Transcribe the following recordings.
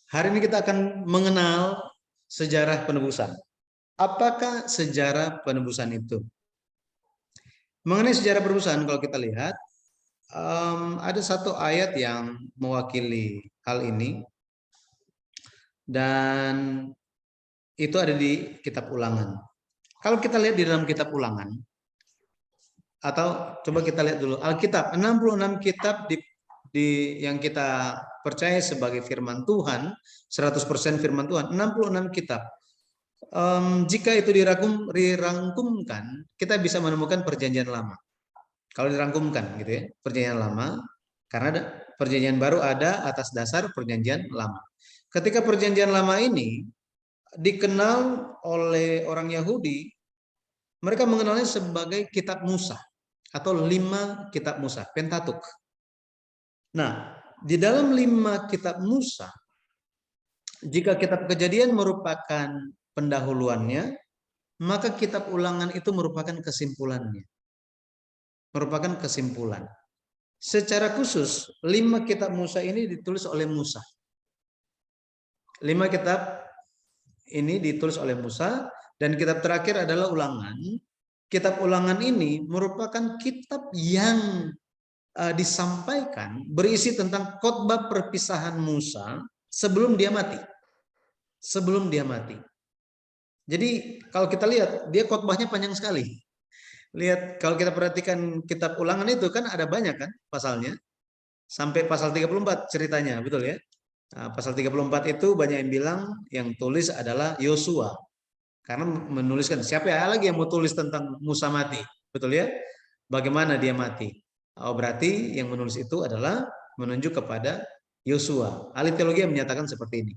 Hari ini kita akan mengenal sejarah penebusan. Apakah sejarah penebusan itu? Mengenai sejarah penebusan, kalau kita lihat, ada satu ayat yang mewakili hal ini, dan itu ada di kitab Ulangan. Kalau kita lihat di dalam kitab Ulangan, atau coba kita lihat dulu Alkitab, 66 kitab yang kita percaya sebagai firman Tuhan, 100% firman Tuhan, 66 kitab. Jika itu dirangkumkan, kita bisa menemukan perjanjian lama. Kalau dirangkumkan gitu ya, perjanjian lama, karena perjanjian baru ada atas dasar perjanjian lama. Ketika perjanjian lama ini dikenal oleh orang Yahudi, mereka mengenalnya sebagai kitab Musa atau 5 kitab Musa, Pentatuk. Nah, di dalam 5 kitab Musa, jika kitab Kejadian merupakan pendahuluannya, maka kitab Ulangan itu merupakan kesimpulannya. Merupakan kesimpulan. Secara khusus, 5 kitab Musa ini ditulis oleh Musa. 5 kitab ini ditulis oleh Musa, dan kitab terakhir adalah Ulangan. Kitab Ulangan ini merupakan kitab yang disampaikan berisi tentang khotbah perpisahan Musa sebelum dia mati. Sebelum dia mati. Jadi kalau kita lihat, dia khotbahnya panjang sekali. Lihat, kalau kita perhatikan kitab Ulangan itu kan ada banyak kan pasalnya. Sampai pasal 34 ceritanya, betul ya? Nah, pasal 34 itu banyak yang bilang yang tulis adalah Yosua. Karena menuliskan, siapa lagi yang mau tulis tentang Musa mati? Betul ya? Bagaimana dia mati? Oh, berarti yang menulis itu adalah menunjuk kepada Yosua. Ahli teologi yang menyatakan seperti ini.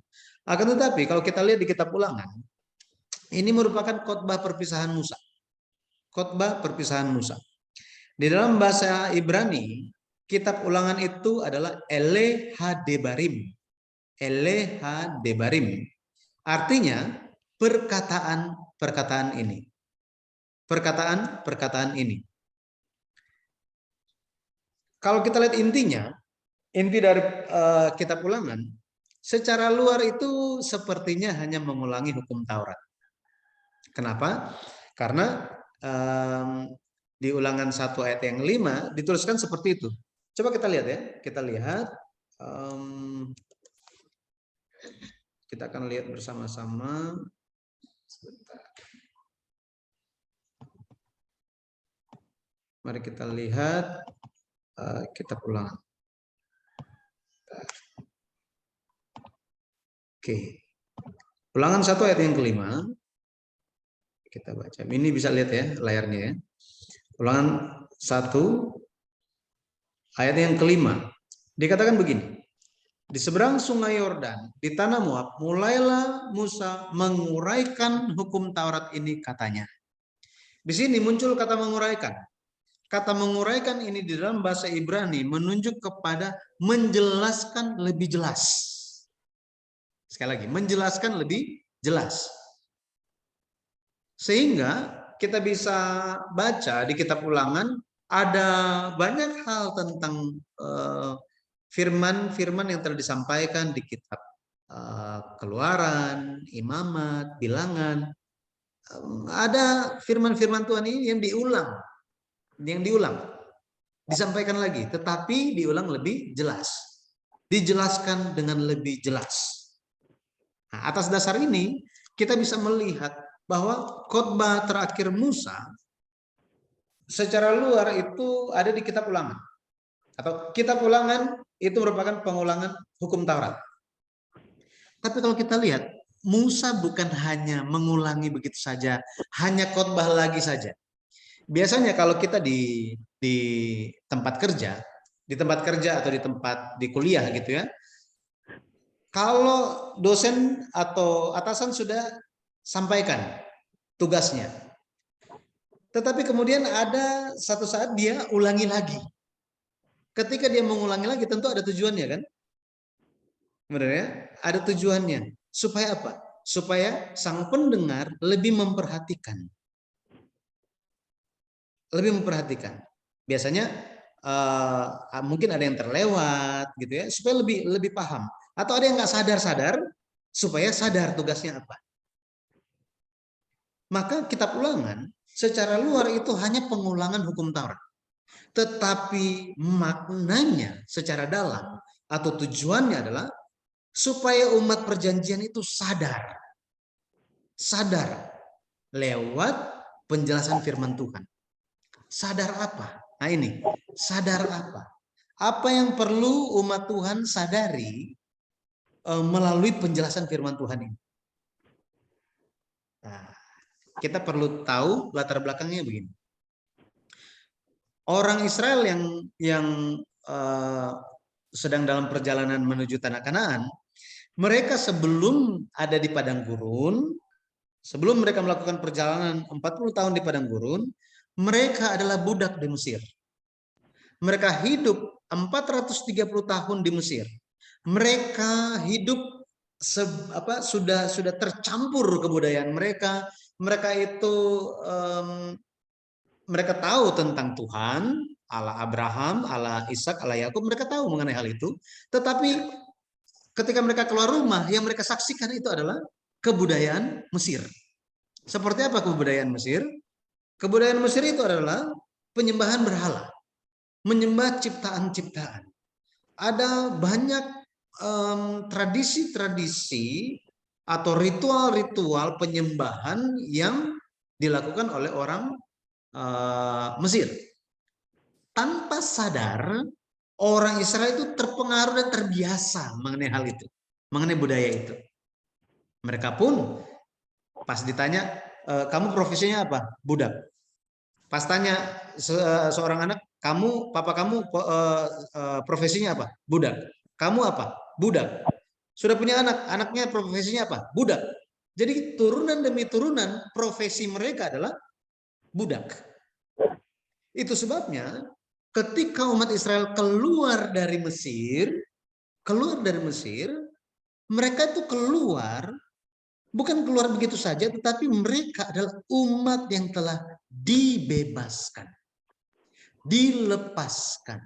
Akan tetapi kalau kita lihat di kitab Ulangan, ini merupakan khotbah perpisahan Musa. Khotbah perpisahan Musa. Di dalam bahasa Ibrani, kitab Ulangan itu adalah Eleha Debarim. Eleha Debarim. Artinya perkataan-perkataan ini. Perkataan-perkataan ini. Kalau kita lihat intinya, inti dari kitab Ulangan, secara luar itu sepertinya hanya mengulangi hukum Taurat. Kenapa? Karena di Ulangan 1 ayat yang 5 dituliskan seperti itu. Coba kita lihat ya, kita lihat. Kita akan lihat bersama-sama. Sebentar. Mari kita lihat kitab Ulangan. Oke. Ulangan 1 ayat yang kelima. Kita baca. Ini bisa lihat ya layarnya ya. Ulangan 1 ayat yang kelima. Dikatakan begini. Di seberang sungai Yordan, di tanah Moab, mulailah Musa menguraikan hukum Taurat ini, katanya. Di sini muncul kata menguraikan. Kata menguraikan ini di dalam bahasa Ibrani menunjuk kepada menjelaskan lebih jelas. Sekali lagi, menjelaskan lebih jelas. Sehingga kita bisa baca di kitab Ulangan ada banyak hal tentang firman-firman yang telah disampaikan di kitab Keluaran, Imamat, Bilangan. Ada firman-firman Tuhan ini yang diulang, disampaikan lagi, tetapi diulang lebih jelas, dijelaskan dengan lebih jelas. Nah, atas dasar ini kita bisa melihat bahwa khotbah terakhir Musa secara luar itu ada di kitab Ulangan, atau kitab Ulangan itu merupakan pengulangan hukum Taurat. Tapi kalau kita lihat, Musa bukan hanya mengulangi begitu saja, hanya khotbah lagi saja. Biasanya kalau kita di tempat kerja atau di kuliah gitu ya, kalau dosen atau atasan sudah sampaikan tugasnya, tetapi kemudian ada satu saat dia ulangi lagi. Ketika dia mengulangi lagi, tentu ada tujuannya kan? Benar ya? Ada tujuannya. Supaya apa? Supaya sang pendengar lebih memperhatikan. Lebih memperhatikan. Biasanya mungkin ada yang terlewat gitu ya, supaya lebih paham. Atau ada yang nggak sadar-sadar supaya sadar tugasnya apa. Maka kitab Ulangan secara luar itu hanya pengulangan hukum Taurat. Tetapi maknanya secara dalam atau tujuannya adalah supaya umat perjanjian itu sadar. Sadar lewat penjelasan firman Tuhan. Sadar apa? Nah ini, sadar apa? Apa yang perlu umat Tuhan sadari melalui penjelasan firman Tuhan ini? Nah, kita perlu tahu latar belakangnya begini. Orang Israel yang sedang dalam perjalanan menuju tanah Kanaan, mereka sebelum ada di padang gurun, sebelum mereka melakukan perjalanan 40 tahun di padang gurun, mereka adalah budak di Mesir. Mereka hidup 430 tahun di Mesir. Mereka hidup sudah tercampur kebudayaan mereka. Mereka itu mereka tahu tentang Tuhan, Allah Abraham, Allah Ishak, Allah Yakub. Mereka tahu mengenai hal itu. Tetapi ketika mereka keluar rumah, yang mereka saksikan itu adalah kebudayaan Mesir. Seperti apa kebudayaan Mesir? Kebudayaan Mesir itu adalah penyembahan berhala, menyembah ciptaan-ciptaan. Ada banyak tradisi-tradisi atau ritual-ritual penyembahan yang dilakukan oleh orang Mesir. Tanpa sadar, orang Israel itu terpengaruh dan terbiasa mengenai hal itu, mengenai budaya itu. Mereka pun pas ditanya, kamu profesinya apa? Budak. Pas tanya seorang anak, papa kamu profesinya apa? Budak. Kamu apa? Budak. Sudah punya anak, anaknya profesinya apa? Budak. Jadi turunan demi turunan profesi mereka adalah budak. Itu sebabnya ketika umat Israel keluar dari Mesir, mereka itu keluar bukan keluar begitu saja, tetapi mereka adalah umat yang telah dibebaskan, dilepaskan.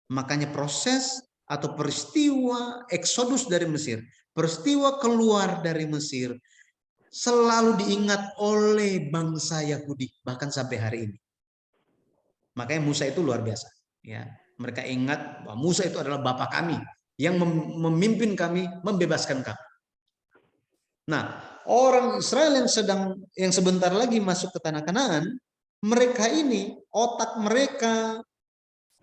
Makanya proses atau peristiwa eksodus dari Mesir, peristiwa keluar dari Mesir, selalu diingat oleh bangsa Yahudi, bahkan sampai hari ini. Makanya Musa itu luar biasa. Ya, mereka ingat bahwa Musa itu adalah Bapa kami, yang memimpin kami, membebaskan kami. Nah, orang Israel yang sebentar lagi masuk ke tanah Kanaan, mereka ini, otak mereka,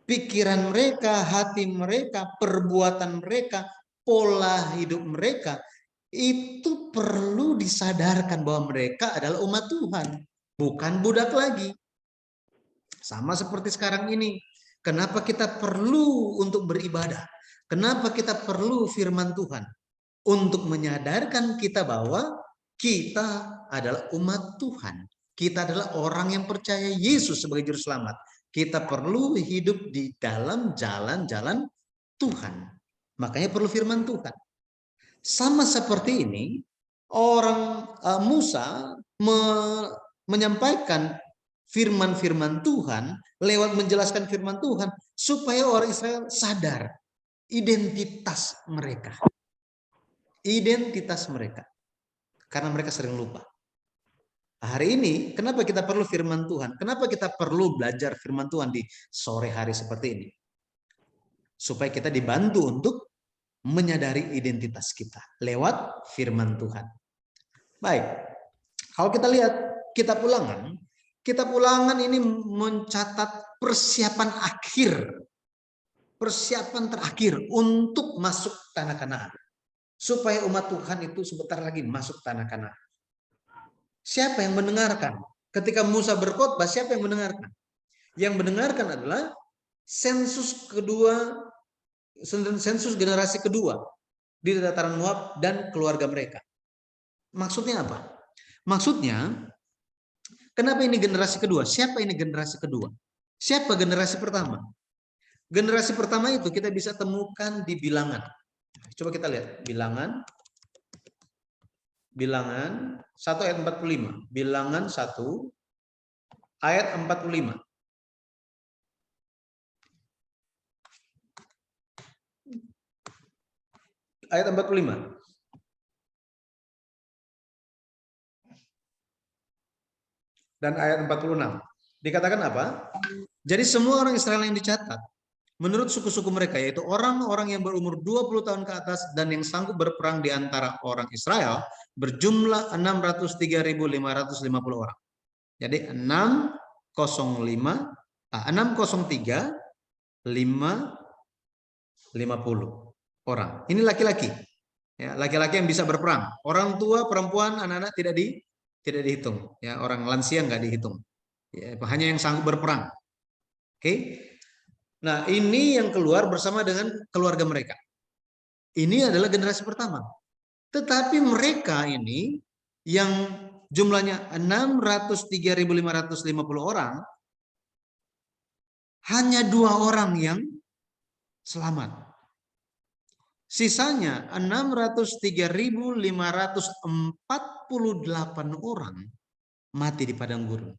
pikiran mereka, hati mereka, perbuatan mereka, pola hidup mereka, itu perlu disadarkan bahwa mereka adalah umat Tuhan, bukan budak lagi. Sama seperti sekarang ini. Kenapa kita perlu untuk beribadah? Kenapa kita perlu firman Tuhan? Untuk menyadarkan kita bahwa kita adalah umat Tuhan. Kita adalah orang yang percaya Yesus sebagai juru selamat. Kita perlu hidup di dalam jalan-jalan Tuhan. Makanya perlu firman Tuhan. Sama seperti ini, orang Musa menyampaikan firman-firman Tuhan lewat menjelaskan firman Tuhan supaya orang Israel sadar identitas mereka. Identitas mereka. Karena mereka sering lupa. Hari ini, kenapa kita perlu firman Tuhan? Kenapa kita perlu belajar firman Tuhan di sore hari seperti ini? Supaya kita dibantu untuk menyadari identitas kita lewat firman Tuhan. Baik, kalau kita lihat kitab Ulangan ini mencatat persiapan terakhir untuk masuk tanah Kanaan. Supaya umat Tuhan itu sebentar lagi masuk tanah Kanaan. Siapa yang mendengarkan? Ketika Musa berkhotbah, siapa yang mendengarkan? Yang mendengarkan adalah sensus generasi kedua di dataran Moab dan keluarga mereka. Maksudnya apa? Maksudnya, kenapa ini generasi kedua? Siapa ini generasi kedua? Siapa generasi pertama? Generasi pertama itu kita bisa temukan di Bilangan. Coba kita lihat Bilangan 1 ayat 45. Bilangan 1 ayat 45. ayat 45. Dan ayat 46. Dikatakan apa? Jadi semua orang Israel yang dicatat menurut suku-suku mereka, yaitu orang-orang yang berumur 20 tahun ke atas dan yang sanggup berperang di antara orang Israel, berjumlah 603.550 orang. Jadi 603.550 orang. Ini laki-laki. Ya, laki-laki yang bisa berperang. Orang tua, perempuan, anak-anak tidak dihitung. Ya, orang lansia nggak dihitung. Ya, hanya yang sanggup berperang. Oke. Nah, ini yang keluar bersama dengan keluarga mereka. Ini adalah generasi pertama. Tetapi mereka ini yang jumlahnya 603.550 orang, hanya 2 orang yang selamat. Sisanya 603.548 orang mati di padang gurun.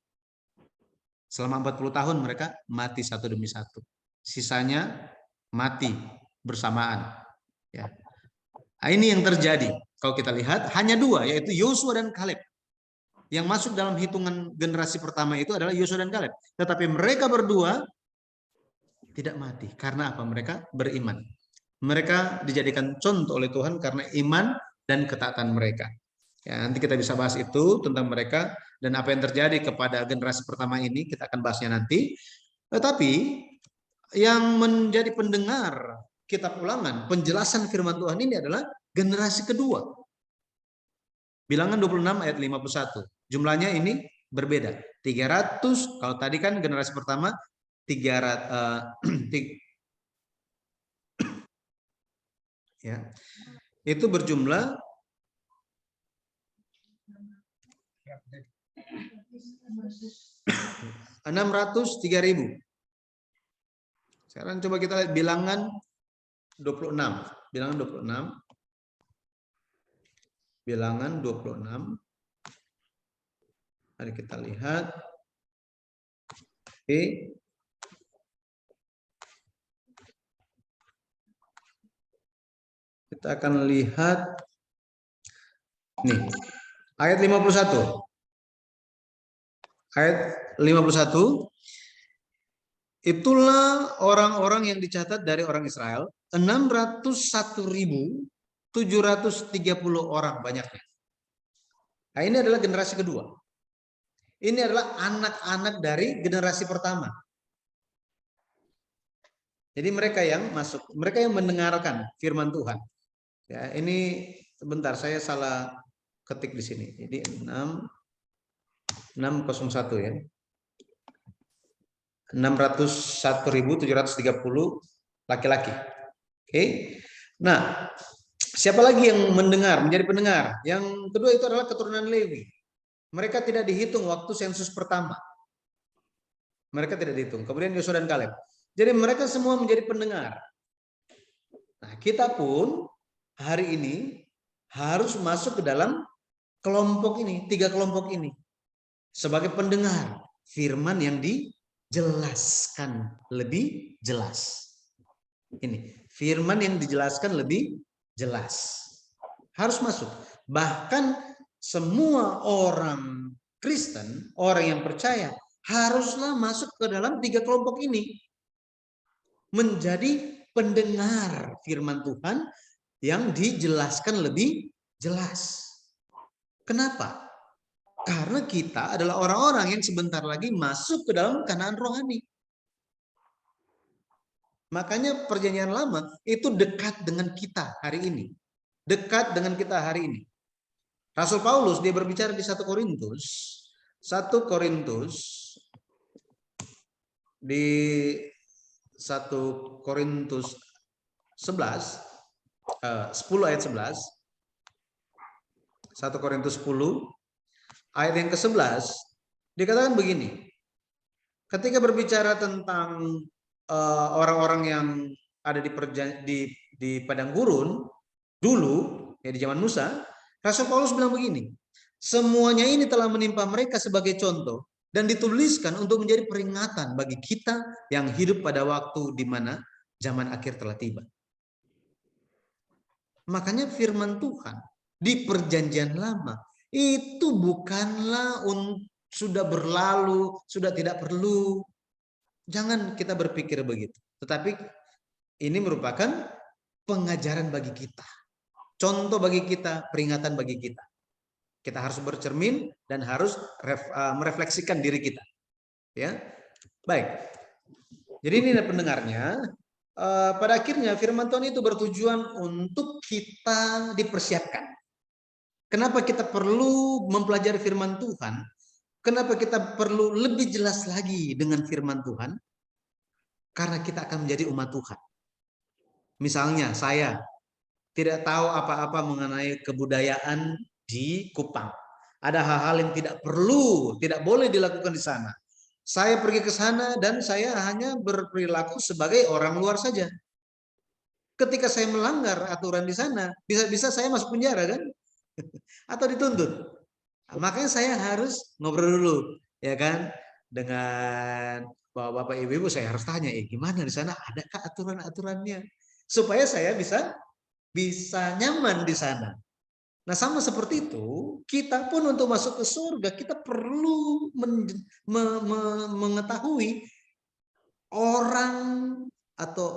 Selama 40 tahun mereka mati satu demi satu. Sisanya mati bersamaan. Ya. Nah, ini yang terjadi. Kalau kita lihat hanya 2, yaitu Yosua dan Kaleb. Yang masuk dalam hitungan generasi pertama itu adalah Yosua dan Kaleb. Tetapi mereka berdua tidak mati. Karena apa? Mereka beriman. Mereka dijadikan contoh oleh Tuhan karena iman dan ketaatan mereka. Ya, nanti kita bisa bahas itu tentang mereka dan apa yang terjadi kepada generasi pertama ini. Kita akan bahasnya nanti. Tetapi yang menjadi pendengar kitab Ulangan, penjelasan firman Tuhan ini adalah generasi kedua. Bilangan 26 ayat 51. Jumlahnya ini berbeda. 300, kalau tadi kan generasi pertama 300 ya. Itu berjumlah 603.000. Sekarang coba kita lihat bilangan 26. Bilangan 26. Bilangan 26. Mari kita lihat. Oke. Kita akan lihat nih. Ayat 51. Ayat 51. Itulah orang-orang yang dicatat dari orang Israel, 601.730 orang banyaknya. Nah, ini adalah generasi kedua. Ini adalah anak-anak dari generasi pertama. Jadi mereka yang masuk, mereka yang mendengarkan firman Tuhan. Ya, ini sebentar saya salah ketik di sini. Jadi 601 ya. 601.730 laki-laki. Oke. Nah, siapa lagi yang mendengar, menjadi pendengar? Yang kedua itu adalah keturunan Lewi. Mereka tidak dihitung waktu sensus pertama. Mereka tidak dihitung. Kemudian Yosua dan Kaleb. Jadi mereka semua menjadi pendengar. Nah, kita pun hari ini harus masuk ke dalam kelompok ini, 3 kelompok ini. Sebagai pendengar firman yang dijelaskan lebih jelas. Ini firman yang dijelaskan lebih jelas. Harus masuk. Bahkan semua orang Kristen, orang yang percaya, haruslah masuk ke dalam 3 kelompok ini. Menjadi pendengar firman Tuhan yang dijelaskan lebih jelas. Kenapa? Karena kita adalah orang-orang yang sebentar lagi masuk ke dalam Kanaan rohani. Makanya perjanjian lama itu dekat dengan kita hari ini. Dekat dengan kita hari ini. Rasul Paulus dia berbicara di 1 Korintus. 1 Korintus di 1 Korintus 11 10 ayat 11. 1 Korintus 10 ayat yang ke-11 dikatakan begini. Ketika berbicara tentang orang-orang yang ada di padang gurun dulu ya di zaman Musa, Rasul Paulus bilang begini, semuanya ini telah menimpa mereka sebagai contoh dan dituliskan untuk menjadi peringatan bagi kita yang hidup pada waktu di mana zaman akhir telah tiba. Makanya firman Tuhan di perjanjian lama itu bukanlah sudah berlalu, sudah tidak perlu. Jangan kita berpikir begitu. Tetapi ini merupakan pengajaran bagi kita. Contoh bagi kita, peringatan bagi kita. Kita harus bercermin dan harus merefleksikan diri kita. Ya, baik. Jadi ini pendengarnya. Pada akhirnya firman Tuhan itu bertujuan untuk kita dipersiapkan. Kenapa kita perlu mempelajari firman Tuhan? Kenapa kita perlu lebih jelas lagi dengan firman Tuhan? Karena kita akan menjadi umat Tuhan. Misalnya saya tidak tahu apa-apa mengenai kebudayaan di Kupang. Ada hal-hal yang tidak perlu, tidak boleh dilakukan di sana. Saya pergi ke sana dan saya hanya berperilaku sebagai orang luar saja. Ketika saya melanggar aturan di sana, bisa-bisa saya masuk penjara kan? Atau dituntut. Nah, makanya saya harus ngobrol dulu, ya kan? Dengan bapak-bapak ibu-ibu saya harus tanya, gimana di sana? Adakah aturan-aturannya? Supaya saya bisa nyaman di sana. Nah, sama seperti itu, kita pun untuk masuk ke surga, kita perlu mengetahui orang atau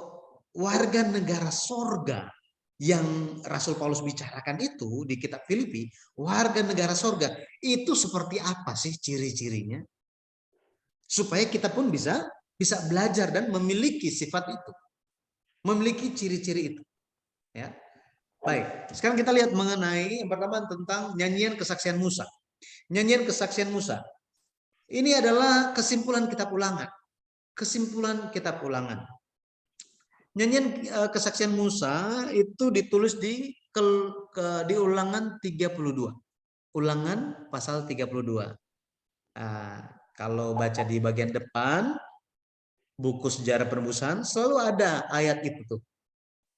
warga negara surga yang Rasul Paulus bicarakan itu di kitab Filipi, warga negara surga itu seperti apa sih ciri-cirinya? Supaya kita pun bisa belajar dan memiliki sifat itu. Memiliki ciri-ciri itu. Ya. Baik, sekarang kita lihat mengenai yang pertama tentang nyanyian kesaksian Musa. Nyanyian kesaksian Musa. Ini adalah kesimpulan kitab Ulangan. Kesimpulan kitab Ulangan. Nyanyian kesaksian Musa itu ditulis di Ulangan 32. Ulangan pasal 32. Nah, kalau baca di bagian depan buku sejarah penebusan selalu ada ayat itu tuh.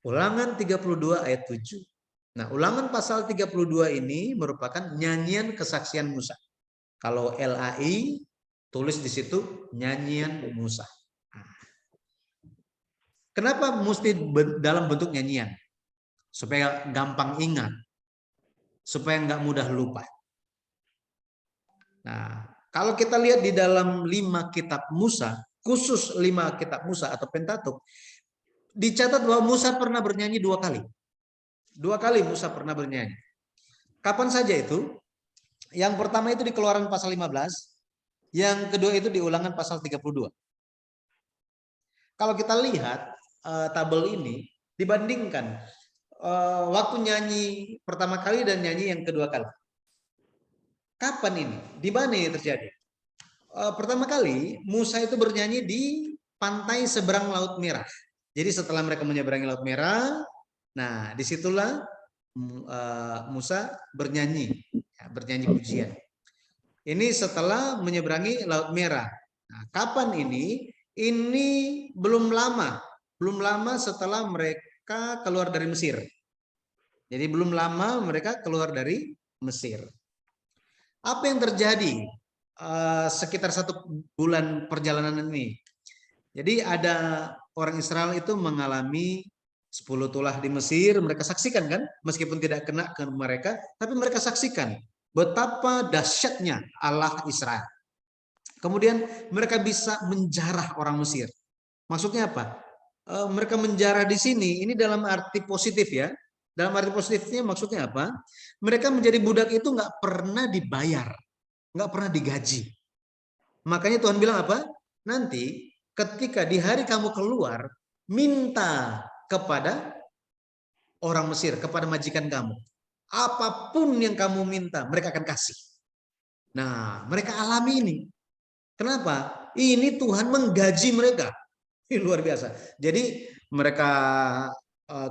Ulangan 32 ayat 7. Nah, Ulangan pasal 32 ini merupakan nyanyian kesaksian Musa. Kalau LAI tulis di situ nyanyian Musa. Kenapa mesti dalam bentuk nyanyian? Supaya gampang ingat. Supaya nggak mudah lupa. Nah, kalau kita lihat di dalam 5 kitab Musa, khusus 5 kitab Musa atau Pentatuk, dicatat bahwa Musa pernah bernyanyi 2 kali. 2 kali Musa pernah bernyanyi. Kapan saja itu? Yang pertama itu di Keluaran pasal 15, yang kedua itu di Ulangan pasal 32. Kalau kita lihat tabel ini, dibandingkan waktu nyanyi pertama kali dan nyanyi yang kedua kali. Kapan ini? Di mana ini terjadi? Pertama kali Musa itu bernyanyi di pantai seberang Laut Merah. Jadi setelah mereka menyeberangi Laut Merah, nah disitulah Musa bernyanyi, bernyanyi pujian. Ini setelah menyeberangi Laut Merah. Nah, kapan ini? Ini belum lama setelah mereka keluar dari Mesir. Jadi belum lama mereka keluar dari Mesir. Apa yang terjadi sekitar 1 bulan perjalanan ini? Jadi ada orang Israel itu mengalami 10 tulah di Mesir, mereka saksikan kan, meskipun tidak kena ke mereka, tapi mereka saksikan betapa dahsyatnya Allah Israel. Kemudian mereka bisa menjarah orang Mesir. Maksudnya apa? Mereka menjarah di sini, ini dalam arti positif ya. Dalam arti positifnya maksudnya apa? Mereka menjadi budak itu nggak pernah dibayar, nggak pernah digaji. Makanya Tuhan bilang apa? Nanti ketika di hari kamu keluar, minta kepada orang Mesir, kepada majikan kamu. Apapun yang kamu minta, mereka akan kasih. Nah, mereka alami ini. Kenapa? Ini Tuhan menggaji mereka. Ini luar biasa. Jadi mereka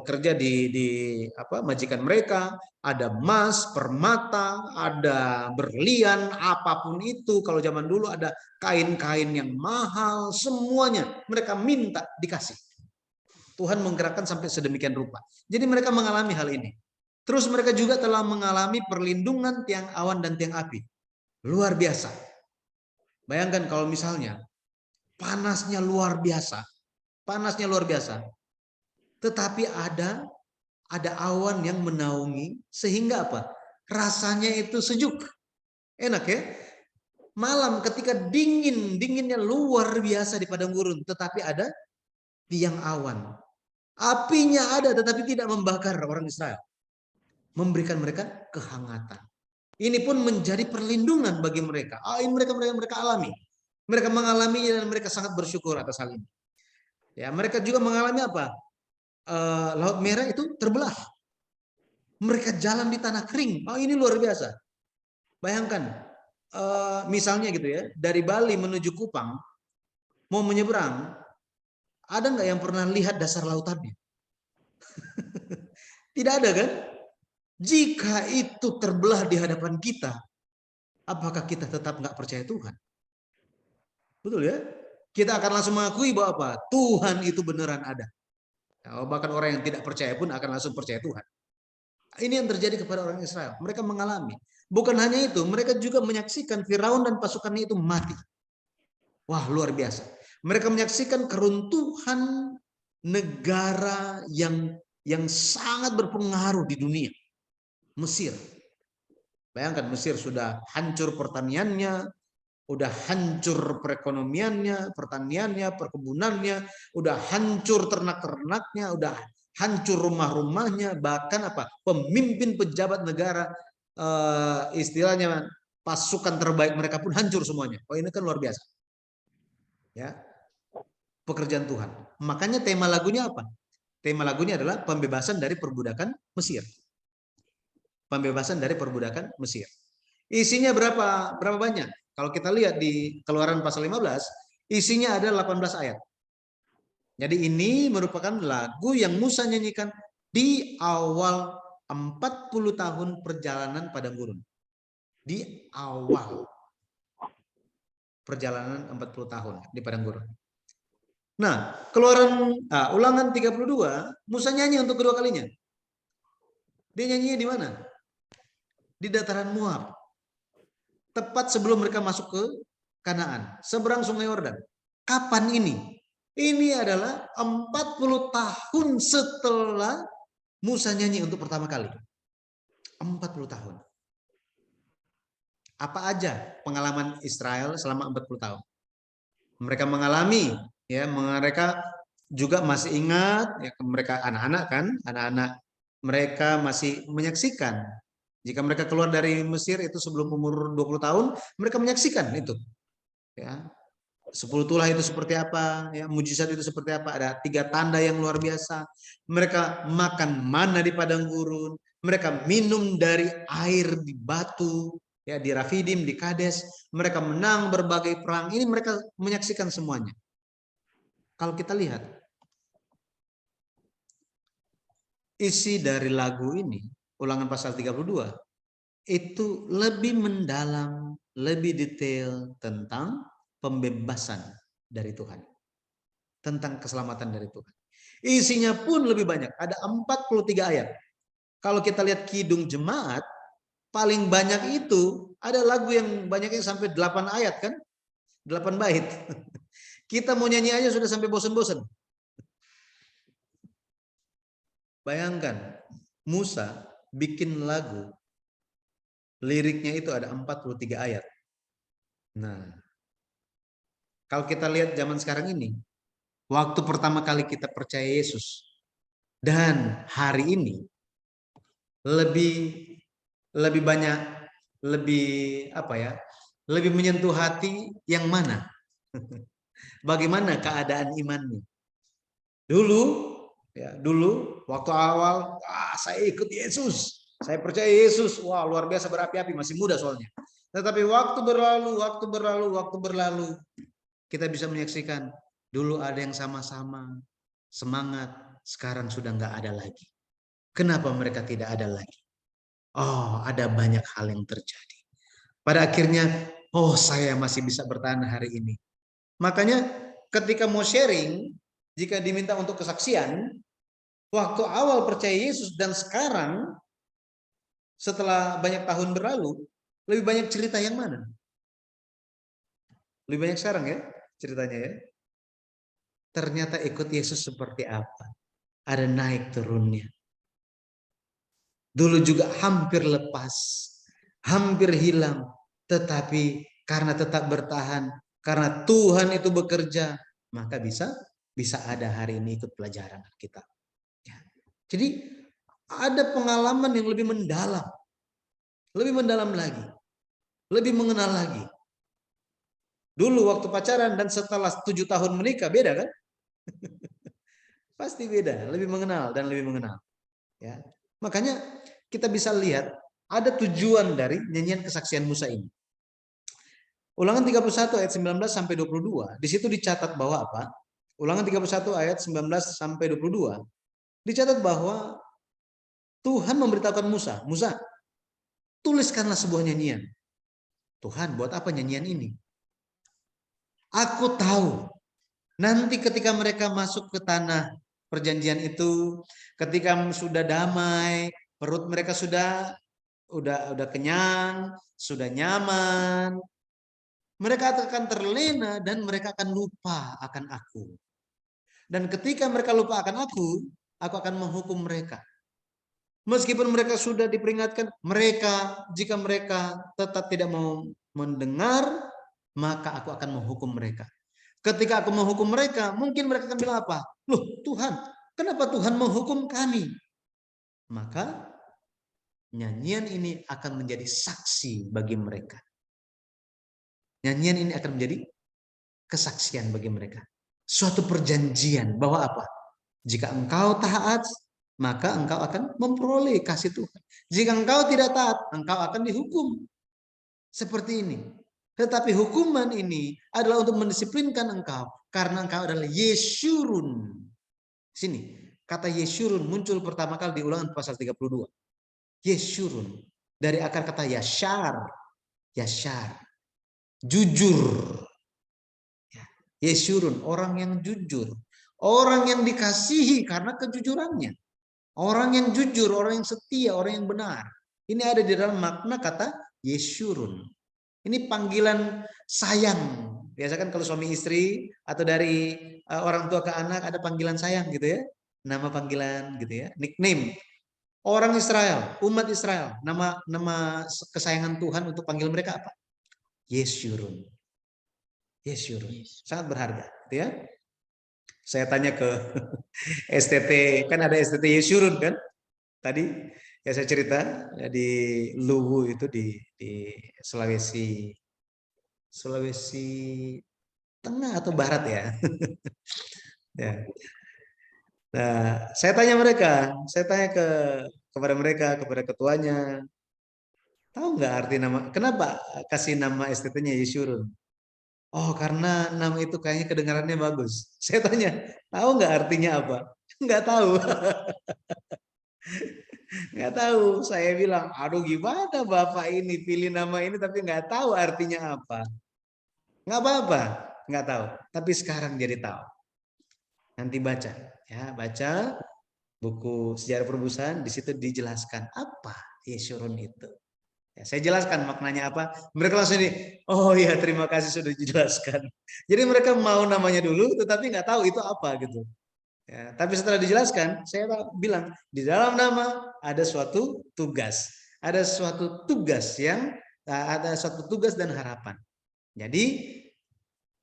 kerja di majikan mereka, ada emas, permata, ada berlian, apapun itu. Kalau zaman dulu ada kain-kain yang mahal, semuanya mereka minta dikasih. Tuhan menggerakkan sampai sedemikian rupa. Jadi mereka mengalami hal ini. Terus mereka juga telah mengalami perlindungan tiang awan dan tiang api. Luar biasa. Bayangkan kalau misalnya panasnya luar biasa. Panasnya luar biasa. Tetapi ada ada awan yang menaungi sehingga apa? Rasanya itu sejuk. Enak ya? Malam ketika dinginnya luar biasa di padang gurun, tetapi ada tiang awan. Apinya ada tetapi tidak membakar orang Israel. Memberikan mereka kehangatan. Ini pun menjadi perlindungan bagi mereka. Ini mereka alami. Mereka mengalami dan mereka sangat bersyukur atas hal ini. Ya, mereka juga mengalami apa? Laut Merah itu terbelah. Mereka jalan di tanah kering. Oh, ini luar biasa. Bayangkan, misalnya gitu ya, dari Bali menuju Kupang, mau menyeberang, ada nggak yang pernah lihat dasar lautannya? Tidak ada kan? Jika itu terbelah di hadapan kita, apakah kita tetap nggak percaya Tuhan? Betul ya? Kita akan langsung mengakui bahwa apa? Tuhan itu beneran ada. Bahkan orang yang tidak percaya pun akan langsung percaya Tuhan. Ini yang terjadi kepada orang Israel. Mereka mengalami. Bukan hanya itu, mereka juga menyaksikan Firaun dan pasukannya itu mati. Wah, luar biasa. Mereka menyaksikan keruntuhan negara yang sangat berpengaruh di dunia. Mesir. Bayangkan Mesir sudah hancur pertaniannya, udah hancur perekonomiannya, pertaniannya, perkebunannya, udah hancur ternak-ternaknya, udah hancur rumah-rumahnya, bahkan apa? Pemimpin pejabat negara istilahnya pasukan terbaik mereka pun hancur semuanya. Oh, ini kan luar biasa. Ya, pekerjaan Tuhan. Makanya tema lagunya apa? Tema lagunya adalah pembebasan dari perbudakan Mesir. Pembebasan dari perbudakan Mesir. Isinya berapa banyak? Kalau kita lihat di Keluaran pasal 15, isinya ada 18 ayat. Jadi ini merupakan lagu yang Musa nyanyikan di awal 40 tahun perjalanan padang gurun. Di awal perjalanan 40 tahun di padang gurun. Nah, Ulangan 32, Musa nyanyi untuk kedua kalinya. Dia nyanyinya di mana? Di dataran Moab. Tepat sebelum mereka masuk ke Kanaan, seberang Sungai Yordan. Kapan ini? Ini adalah 40 tahun setelah Musa nyanyi untuk pertama kali. 40 tahun. Apa aja pengalaman Israel selama 40 tahun? Mereka mengalami, ya, mereka juga masih ingat, ya, mereka anak-anak kan, anak-anak mereka masih menyaksikan. Jika mereka keluar dari Mesir itu sebelum umur 20 tahun, mereka menyaksikan itu. Ya, 10 tulah itu seperti apa, ya, mujizat itu seperti apa, ada 3 tanda yang luar biasa. Mereka makan mana di padang gurun, mereka minum dari air di batu, ya, di Rafidim, di Kades, mereka menang berbagai perang. Ini mereka menyaksikan semuanya. Kalau kita lihat isi dari lagu ini, Ulangan pasal 32, itu lebih mendalam, lebih detail tentang pembebasan dari Tuhan. Tentang keselamatan dari Tuhan. Isinya pun lebih banyak, ada 43 ayat. Kalau kita lihat Kidung Jemaat, paling banyak itu ada lagu yang banyaknya sampai 8 ayat kan? 8 bait. Kita mau nyanyi aja sudah sampai bosan-bosan. Bayangkan, Musa bikin lagu, liriknya itu ada 43 ayat. Nah, kalau kita lihat zaman sekarang ini, waktu pertama kali kita percaya Yesus, dan hari ini, lebih lebih banyak, lebih apa ya, lebih menyentuh hati yang mana? Bagaimana keadaan imannya? Dulu, ya, dulu waktu awal, saya ikut Yesus, saya percaya Yesus, wah luar biasa berapi-api, masih muda soalnya. Tetapi waktu berlalu, kita bisa menyaksikan dulu ada yang sama-sama semangat, sekarang sudah nggak ada lagi. Kenapa mereka tidak ada lagi? Oh, ada banyak hal yang terjadi. Pada akhirnya, oh saya masih bisa bertahan hari ini. Makanya ketika mau sharing, jika diminta untuk kesaksian, waktu awal percaya Yesus dan sekarang setelah banyak tahun berlalu, lebih banyak cerita yang mana? Lebih banyak sekarang ya ceritanya ya. Ternyata ikut Yesus seperti apa? Ada naik turunnya. dulu juga hampir lepas, hampir hilang, tetapi karena tetap bertahan, karena Tuhan itu bekerja, maka bisa ada hari ini ikut pelajaran kita. Ya. Jadi ada pengalaman yang lebih mendalam lagi, lebih mengenal lagi. Dulu waktu pacaran dan setelah 7 tahun menikah beda kan? Pasti beda, lebih mengenal dan lebih mengenal. Ya, makanya kita bisa lihat ada tujuan dari nyanyian kesaksian Musa ini. Ulangan 31 ayat 19 sampai 22, di situ dicatat bahwa apa? Ulangan 31 ayat 19 sampai 22, dicatat bahwa Tuhan memberitahukan Musa, Musa, tuliskanlah sebuah nyanyian. Tuhan, buat apa nyanyian ini? Aku tahu nanti ketika mereka masuk ke tanah perjanjian itu, ketika sudah damai, perut mereka udah kenyang, sudah nyaman, mereka akan terlena dan mereka akan lupa akan aku. Dan ketika mereka lupa akan aku akan menghukum mereka. Meskipun mereka sudah diperingatkan, jika mereka tetap tidak mau mendengar, maka aku akan menghukum mereka. Ketika aku menghukum mereka, mungkin mereka akan bilang apa? Loh Tuhan, kenapa Tuhan menghukum kami? Maka nyanyian ini akan menjadi saksi bagi mereka. Nyanyian ini akan menjadi kesaksian bagi mereka. Suatu perjanjian bahwa apa? Jika engkau taat, maka engkau akan memperoleh kasih Tuhan. Jika engkau tidak taat, engkau akan dihukum. Seperti ini. Tetapi hukuman ini adalah untuk mendisiplinkan engkau. Karena engkau adalah Yeshurun. Sini, kata Yeshurun muncul pertama kali di Ulangan pasal 32. Yeshurun. Dari akar kata Yashar. Yashar. Jujur. Yeshurun, orang yang jujur. Orang yang dikasihi karena kejujurannya. Orang yang jujur, orang yang setia, orang yang benar. Ini ada di dalam makna kata Yeshurun. Ini panggilan sayang. Biasa kan kalau suami istri atau dari orang tua ke anak ada panggilan sayang gitu ya. Nama panggilan gitu ya, nickname. Orang Israel, umat Israel, nama kesayangan Tuhan untuk panggil mereka apa? Yeshurun. Yeshurun. Sangat berharga, gitu ya. Saya tanya ke STT, kan ada STT Yeshurun kan? Tadi ya saya cerita ya, di Luwu itu di Sulawesi Tengah atau Barat ya. Ya. Nah, saya tanya kepada mereka, kepada ketuanya, tahu nggak arti nama? Kenapa kasih nama STT-nya Yeshurun? Oh, karena nama itu kayaknya kedengarannya bagus. Saya tanya, tahu nggak artinya apa? Nggak tahu. Nggak tahu. Saya bilang, aduh gimana Bapak ini pilih nama ini tapi nggak tahu artinya apa. Nggak apa-apa, nggak tahu. Tapi sekarang jadi tahu. Nanti baca, ya baca buku sejarah perubusan. Di situ dijelaskan apa Yeshurun itu. Ya, saya jelaskan maknanya apa. Mereka langsung ini, oh ya terima kasih sudah dijelaskan. Jadi mereka mau namanya dulu, tetapi nggak tahu itu apa gitu. Ya, tapi setelah dijelaskan, saya bilang di dalam nama ada suatu tugas, ada suatu tugas dan harapan. Jadi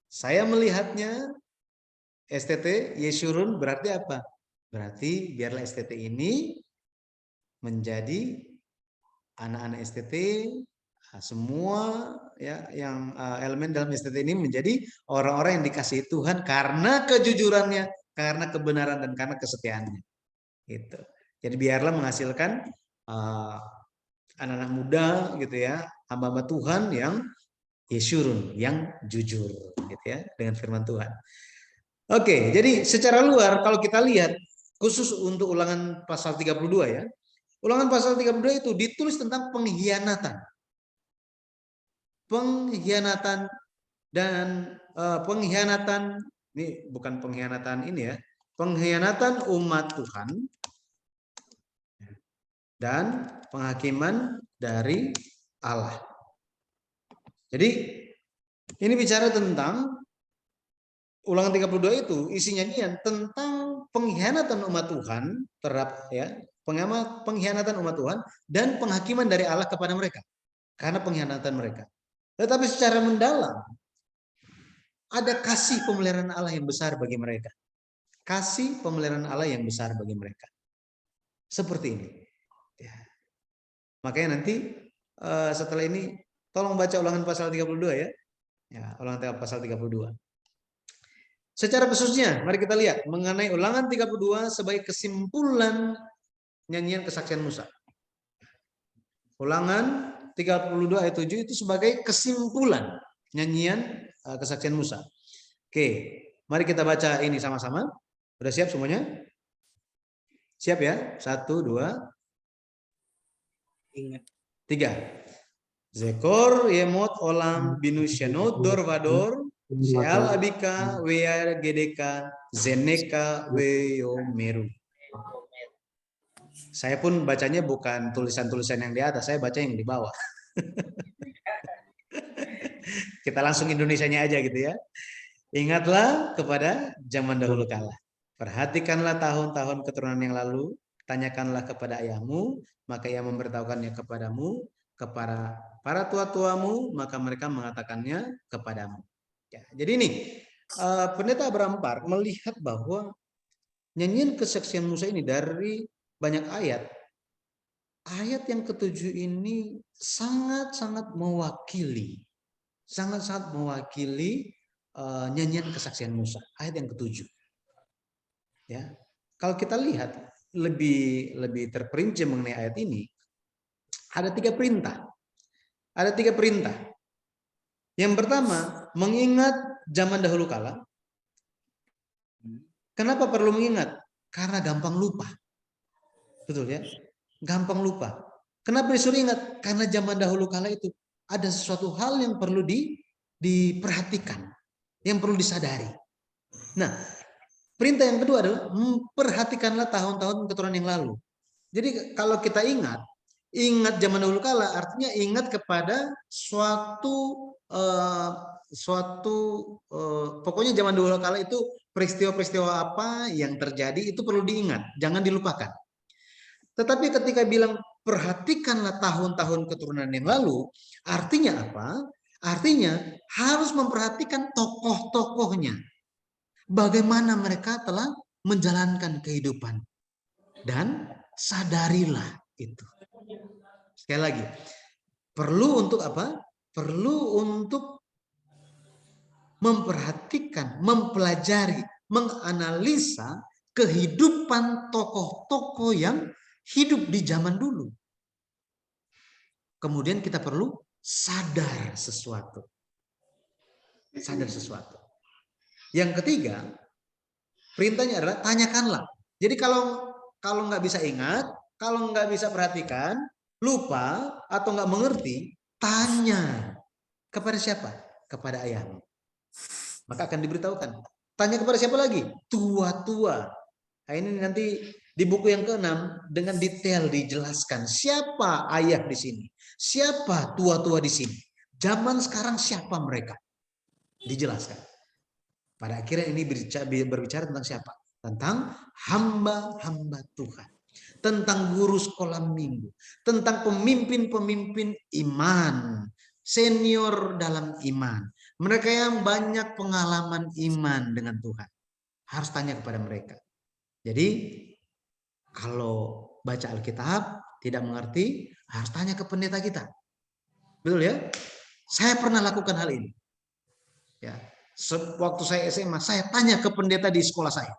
saya melihatnya STT Yeshurun berarti apa? Berarti biarlah STT ini menjadi anak-anak STT semua ya yang elemen dalam STT ini menjadi orang-orang yang dikasihi Tuhan karena kejujurannya, karena kebenaran dan karena kesetiaannya. Gitu. Jadi biarlah menghasilkan anak-anak muda gitu ya, hamba-hamba Tuhan yang Yeshurun, yang jujur gitu ya dengan firman Tuhan. Oke, jadi secara luar kalau kita lihat khusus untuk Ulangan pasal 32 ya. Ulangan pasal 32 itu ditulis tentang pengkhianatan. Pengkhianatan dan pengkhianatan ini bukan pengkhianatan ini ya. Pengkhianatan umat Tuhan dan penghakiman dari Allah. Jadi ini bicara tentang Ulangan 32 itu isinya tentang pengkhianatan umat Tuhan terhadap ya, pengkhianatan umat Tuhan, dan penghakiman dari Allah kepada mereka karena pengkhianatan mereka. Tetapi secara mendalam ada kasih pemeliharaan Allah yang besar bagi mereka. Kasih pemeliharaan Allah yang besar bagi mereka. Seperti ini. Ya. Makanya nanti setelah ini tolong baca Ulangan pasal 32 ya. Ya, Ulangan pasal 32. Secara khususnya, mari kita lihat mengenai Ulangan 32 sebagai kesimpulan nyanyian kesaksian Musa. Ulangan 32 ayat 7 itu sebagai kesimpulan nyanyian kesaksian Musa. Oke, mari kita baca ini sama-sama. Sudah siap semuanya? Siap ya? 1, 2, 3. Zekor yemot olam binu shenot dorvador sheal abika wea gedeka zeneka weo meru. Saya pun bacanya bukan tulisan-tulisan yang di atas, saya baca yang di bawah. Kita langsung Indonesianya aja gitu ya. Ingatlah kepada zaman dahulu kala. Perhatikanlah tahun-tahun keturunan yang lalu. Tanyakanlah kepada ayahmu, maka ia memberitahukannya kepadamu. Kepada para tua-tuamu, maka mereka mengatakannya kepadamu. Ya, jadi ini Pendeta Abraham Park melihat bahwa nyanyian kesaksian Musa ini dari banyak ayat. Ayat yang ketujuh ini sangat-sangat mewakili, sangat-sangat mewakili nyanyian kesaksian Musa. Ayat yang ketujuh. Ya, kalau kita lihat lebih terperinci mengenai ayat ini, ada 3 perintah. Ada 3 perintah. Yang pertama, mengingat zaman dahulu kala. Kenapa perlu mengingat? Karena gampang lupa. Betul ya? Gampang lupa. Kenapa disuruh ingat? Karena zaman dahulu kala itu ada sesuatu hal yang perlu diperhatikan, yang perlu disadari. Nah, perintah yang kedua adalah perhatikanlah tahun-tahun keturunan yang lalu. Jadi kalau kita ingat zaman dahulu kala artinya ingat kepada pokoknya zaman dahulu kala itu peristiwa-peristiwa apa yang terjadi itu perlu diingat, jangan dilupakan. Tetapi ketika bilang perhatikanlah tahun-tahun keturunan yang lalu, artinya apa? Artinya harus memperhatikan tokoh-tokohnya. Bagaimana mereka telah menjalankan kehidupan. Dan sadarilah itu. Sekali lagi, perlu untuk apa? Perlu untuk memperhatikan, mempelajari, menganalisa kehidupan tokoh-tokoh yang hidup di zaman dulu. Kemudian kita perlu sadar sesuatu. Sadar sesuatu. Yang ketiga, perintahnya adalah tanyakanlah. Jadi kalau nggak bisa ingat, kalau nggak bisa perhatikan, lupa atau nggak mengerti, tanya kepada siapa? Kepada ayahmu. Maka akan diberitahukan. Tanya kepada siapa lagi? Tua-tua. Nah, ini nanti di buku yang ke-6 dengan detail dijelaskan siapa ayah di sini, siapa tua-tua di sini. Zaman sekarang siapa mereka? Dijelaskan. Pada akhirnya ini berbicara tentang siapa? Tentang hamba-hamba Tuhan. Tentang guru sekolah minggu. Tentang pemimpin-pemimpin iman. Senior dalam iman. Mereka yang banyak pengalaman iman dengan Tuhan. Harus tanya kepada mereka. Jadi kalau baca Alkitab tidak mengerti, harus tanya ke pendeta kita. Betul ya? Saya pernah lakukan hal ini. Ya, waktu saya SMA, saya tanya ke pendeta di sekolah saya.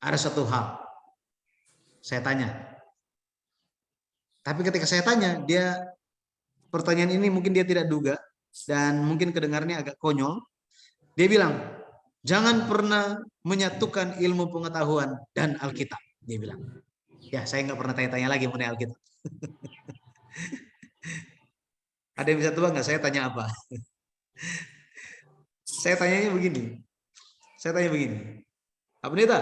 Ada satu hal, saya tanya. Tapi ketika saya tanya, pertanyaan ini mungkin dia tidak duga dan mungkin kedengarnya agak konyol. Dia bilang, jangan pernah menyatukan ilmu pengetahuan dan Alkitab. Dia bilang, ya saya nggak pernah tanya-tanya lagi mengenai Alkitab. Ada yang bisa tebak nggak? Saya tanya apa? Saya tanyanya begini. Apa pendeta?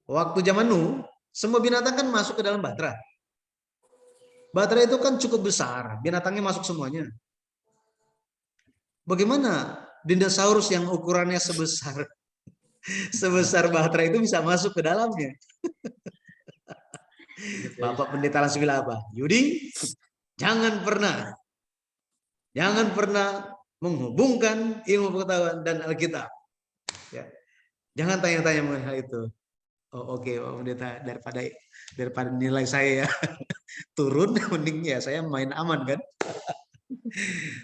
Waktu zaman Nuh, semua binatang kan masuk ke dalam Bahtera. Bahtera itu kan cukup besar, binatangnya masuk semuanya. Bagaimana dinosaurus yang ukurannya sebesar Sebesar bahtera itu bisa masuk ke dalamnya. Bapak pendeta langsung bilang apa? Yudi, jangan pernah menghubungkan ilmu pengetahuan dan Alkitab. Ya. Jangan tanya-tanya mengenai hal itu. Oh, oke, Pak Pendeta, daripada nilai saya ya turun, mending ya saya main aman kan.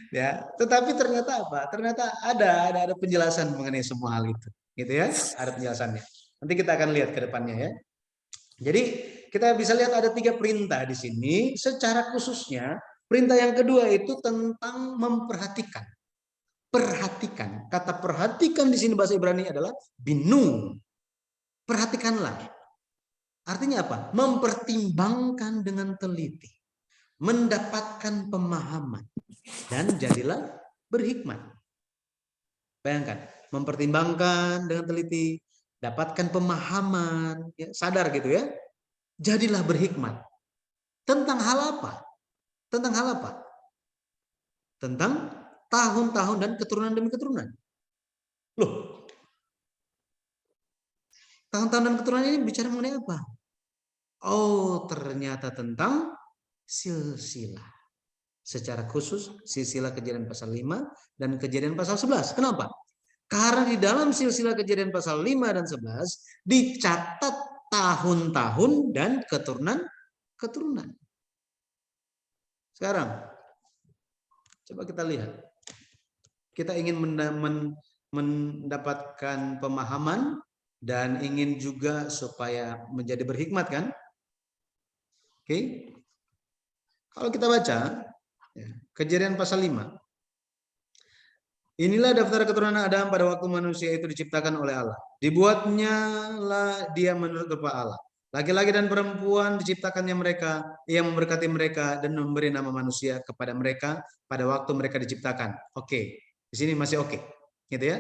Ya, tetapi ternyata apa? Ternyata ada penjelasan mengenai semua hal itu, gitu ya. Ada penjelasannya. Nanti kita akan lihat ke depannya ya. Jadi kita bisa lihat ada 3 perintah di sini. Secara khususnya perintah yang kedua itu tentang memperhatikan. Perhatikan. Kata perhatikan di sini bahasa Ibrani adalah binu. Perhatikanlah. Artinya apa? Mempertimbangkan dengan teliti. Mendapatkan pemahaman. Dan jadilah berhikmat. Bayangkan, mempertimbangkan dengan teliti, dapatkan pemahaman, ya, sadar gitu ya. Jadilah berhikmat. Tentang hal apa? Tentang hal apa? Tentang tahun-tahun dan keturunan demi keturunan. Loh, tahun-tahun dan keturunan ini bicara mengenai apa? Oh, ternyata tentang silsilah. Secara khusus silsilah Kejadian pasal 5 dan Kejadian pasal 11. Kenapa? Karena di dalam silsilah Kejadian pasal 5 dan 11 dicatat tahun-tahun dan keturunan. Sekarang coba kita lihat. Kita ingin mendapatkan pemahaman dan ingin juga supaya menjadi berhikmat kan? Oke. Kalau kita baca ya, Kejadian pasal 5. Inilah daftar keturunan Adam pada waktu manusia itu diciptakan oleh Allah. Dibuatnya lah dia menurut rupa Allah. Laki-laki dan perempuan diciptakannya mereka. Ia memberkati mereka dan memberi nama manusia kepada mereka pada waktu mereka diciptakan. Oke. Di sini masih oke. Gitu ya.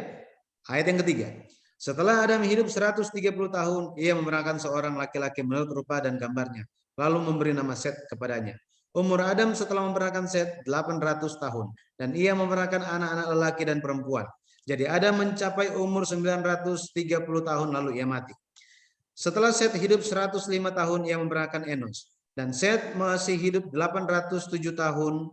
Ayat yang ketiga. Setelah Adam hidup 130 tahun, ia memerankan seorang laki-laki menurut rupa dan gambarnya. Lalu memberi nama Set kepadanya. Umur Adam setelah memperankan Set 800 tahun. Dan ia memperankan anak-anak lelaki dan perempuan. Jadi Adam mencapai umur 930 tahun lalu ia mati. Setelah Set hidup 105 tahun, ia memperankan Enos. Dan Set masih hidup 807 tahun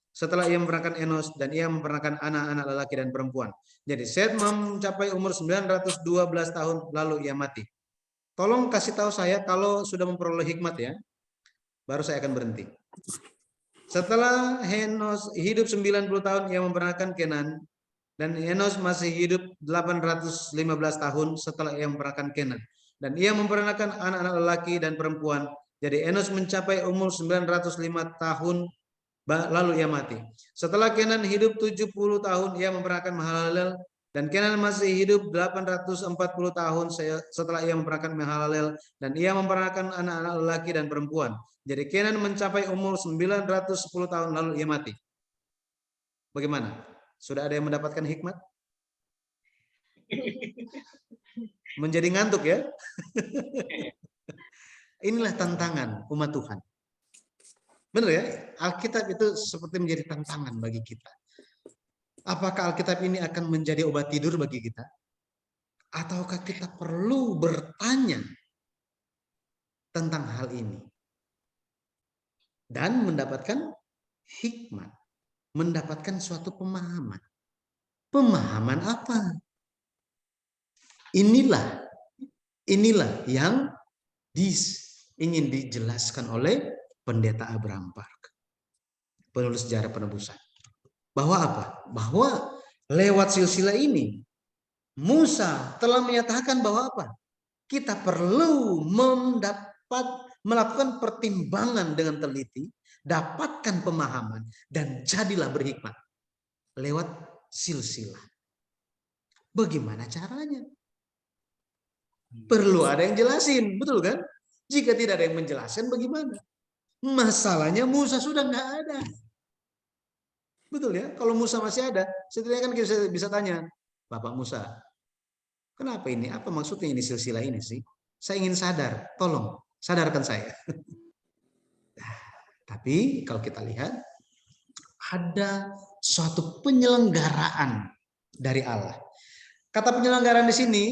setelah ia memperankan Enos, dan ia memperankan anak-anak lelaki dan perempuan. Jadi Set mencapai umur 912 tahun lalu ia mati. Tolong kasih tahu saya kalau sudah memperoleh hikmat ya. Baru saya akan berhenti. Setelah Enos hidup 90 tahun ia memperankan Kenan, dan Enos masih hidup 815 tahun setelah ia memperankan Kenan, dan ia memperankan anak-anak lelaki dan perempuan. Jadi Enos mencapai umur 905 tahun lalu ia mati. Setelah Kenan hidup 70 tahun ia memperankan Mahalalel, dan Kenan masih hidup 840 tahun setelah ia memperankan Mahalalel, dan ia memperankan anak-anak lelaki dan perempuan. Jadi Kenan mencapai umur 910 tahun lalu ia mati. Bagaimana? Sudah ada yang mendapatkan hikmat? Menjadi ngantuk ya? Inilah tantangan umat Tuhan. Benar ya? Alkitab itu seperti menjadi tantangan bagi kita. Apakah Alkitab ini akan menjadi obat tidur bagi kita? Ataukah kita perlu bertanya tentang hal ini? Dan mendapatkan hikmat. Mendapatkan suatu pemahaman. Pemahaman apa? Inilah yang ingin dijelaskan oleh Pendeta Abraham Park, penulis sejarah penebusan. Bahwa apa? Bahwa lewat silsilah ini Musa telah menyatakan bahwa apa? Kita perlu melakukan pertimbangan dengan teliti, dapatkan pemahaman, dan jadilah berhikmat lewat silsilah. Bagaimana caranya? Perlu ada yang jelasin, betul kan? Jika tidak ada yang menjelaskan, bagaimana? Masalahnya Musa sudah nggak ada. Betul ya? Kalau Musa masih ada, setidaknya kan kita bisa tanya, Bapak Musa, kenapa ini? Apa maksudnya ini silsilah ini sih? Saya ingin sadar, tolong sadarkan saya. Tapi kalau kita lihat, ada suatu penyelenggaraan dari Allah. Kata penyelenggaraan di sini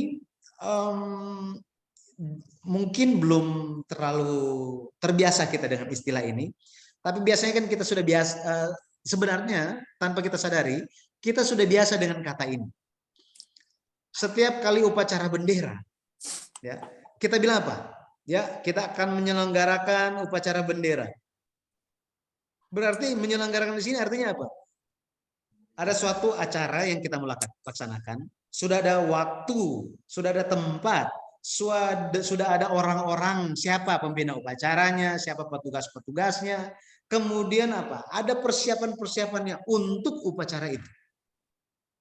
mungkin belum terlalu terbiasa kita dengan istilah ini, tapi biasanya kan kita sudah biasa, sebenarnya tanpa kita sadari, kita sudah biasa dengan kata ini. Setiap kali upacara bendera, ya, kita bilang apa? Ya, kita akan menyelenggarakan upacara bendera. Berarti menyelenggarakan di sini artinya apa? Ada suatu acara yang kita mulai laksanakan, sudah ada waktu, sudah ada tempat, sudah ada orang-orang, siapa pembina upacaranya, siapa petugas-petugasnya, kemudian apa? Ada persiapan-persiapannya untuk upacara itu.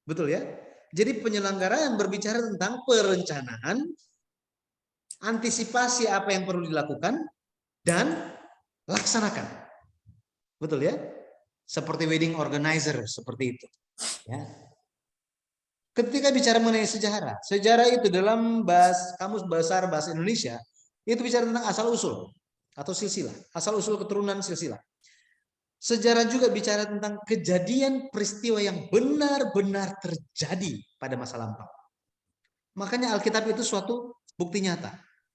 Betul ya? Jadi penyelenggaraan berbicara tentang perencanaan, antisipasi apa yang perlu dilakukan, dan laksanakan. Betul ya? Seperti wedding organizer, seperti itu. Ya. Ketika bicara mengenai sejarah, sejarah itu dalam kamus besar bahasa Indonesia, itu bicara tentang asal-usul atau silsilah, asal-usul keturunan silsilah. Sejarah juga bicara tentang kejadian peristiwa yang benar-benar terjadi pada masa lampau. Makanya Alkitab itu suatu bukti nyata.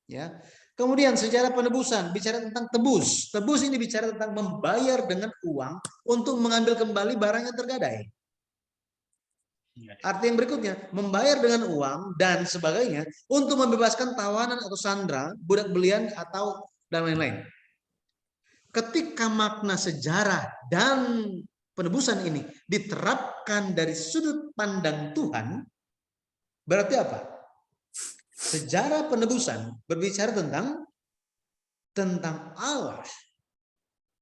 Ya. Kemudian sejarah penebusan bicara tentang tebus. Tebus ini bicara tentang membayar dengan uang untuk mengambil kembali barang yang tergadai. Arti yang berikutnya, membayar dengan uang dan sebagainya untuk membebaskan tawanan atau sandera, budak belian atau dan lain-lain. Ketika makna sejarah dan penebusan ini diterapkan dari sudut pandang Tuhan, berarti apa? Sejarah penebusan berbicara tentang Allah